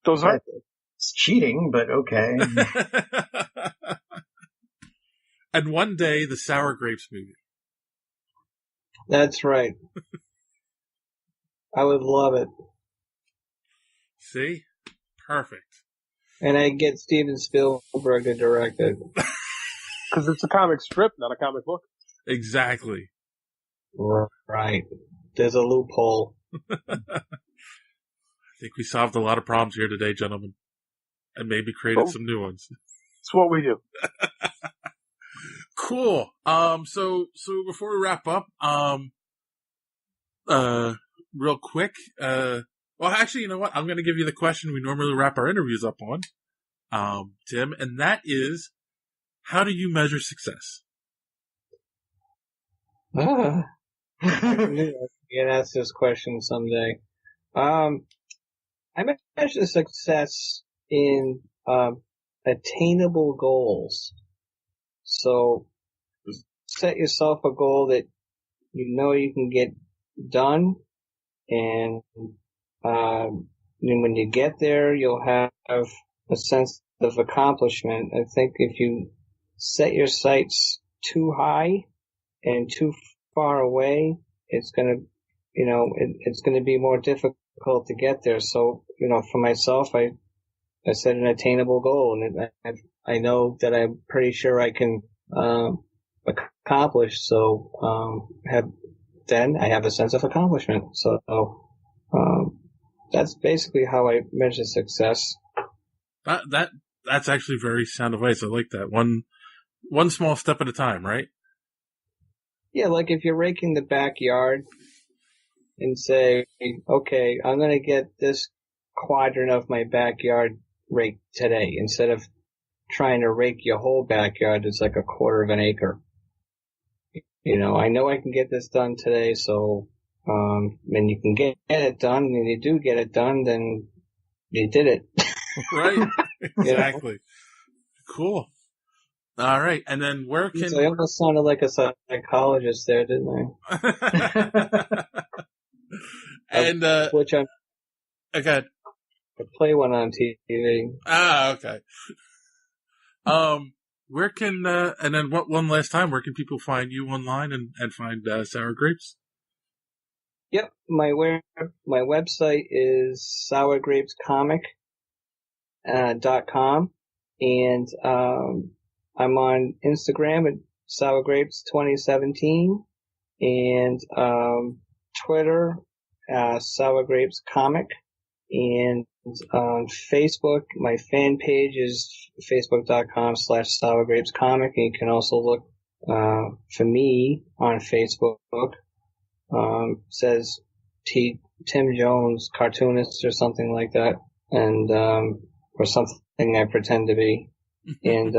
Those aren't good. It's cheating, but okay. And one day, the Sour Grapes movie. That's right. I would love it. See? Perfect. And I get Steven Spielberg to direct it. Because it's a comic strip, not a comic book. Exactly. Right. There's a loophole. I think we solved a lot of problems here today, gentlemen. And maybe created some new ones. It's what we do. Cool. So before we wrap up, real quick, well, actually, you know what? I'm going to give you the question we normally wrap our interviews up on, Tim, and that is, how do you measure success? I get asked this question someday. I measure success in attainable goals. So set yourself a goal that you know you can get done, and when you get there, you'll have a sense of accomplishment. I think if you set your sights too high and too far away, it's gonna, it's gonna be more difficult to get there. So, for myself, I set an attainable goal, and I know that I'm pretty sure I can accomplish. So, I have a sense of accomplishment. So, that's basically how I measure success. That's actually very sound advice. I like that. One small step at a time, right? Yeah, like if you're raking the backyard and say, okay, I'm going to get this quadrant of my backyard raked today, instead of trying to rake your whole backyard, it's like a quarter of an acre. I know I can get this done today, so, and you can get it done, and you do get it done, then you did it. Right. Exactly. Cool. All right. And then where can... So I almost sounded like a psychologist there, didn't I? And, which I'm... Okay. I play one on TV. Ah, okay. Where can, and then one last time, where can people find you online and find, Sour Grapes? Yep. My website is sourgrapescomic.com, and, I'm on Instagram at sourgrapes2017, and, Twitter, sourgrapescomic, and on Facebook, my fan page is facebook.com/sourgrapescomic, and you can also look for me on Facebook. Says Tim Jones, cartoonist or something like that, and or something I pretend to be. And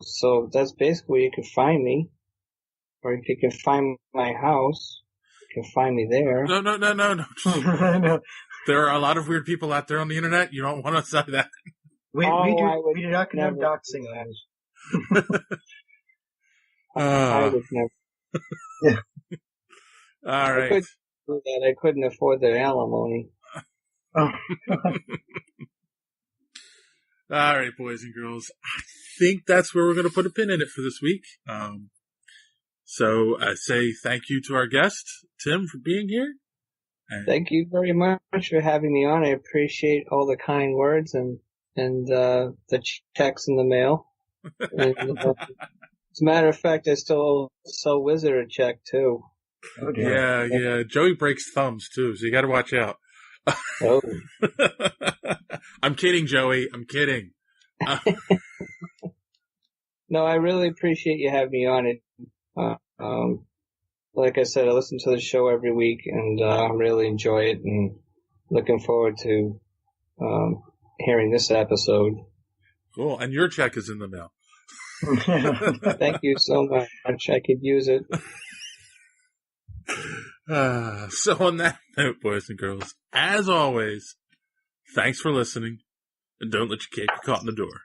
so that's basically where you can find me, or if you can find my house, you can find me there. No. No. There are a lot of weird people out there on the internet. You don't want to say that. We do not condone doxing. I would never. Yeah. All right. I couldn't do that. I couldn't afford the alimony. Oh. All right, boys and girls. I think that's where we're going to put a pin in it for this week. So I say thank you to our guest, Tim, for being here. And thank you very much for having me on. I appreciate all the kind words and the checks in the mail. And, as a matter of fact, I still sell Wizard a check too. Oh, yeah. Joey breaks thumbs too, so you got to watch out. Oh. I'm kidding, Joey. I'm kidding. No, I really appreciate you having me on it. Like I said, I listen to the show every week, and I really enjoy it, and looking forward to hearing this episode. Cool. And your check is in the mail. Thank you so much. I could use it. So on that note, boys and girls, as always, thanks for listening, and don't let your cake get caught in the door.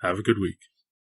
Have a good week.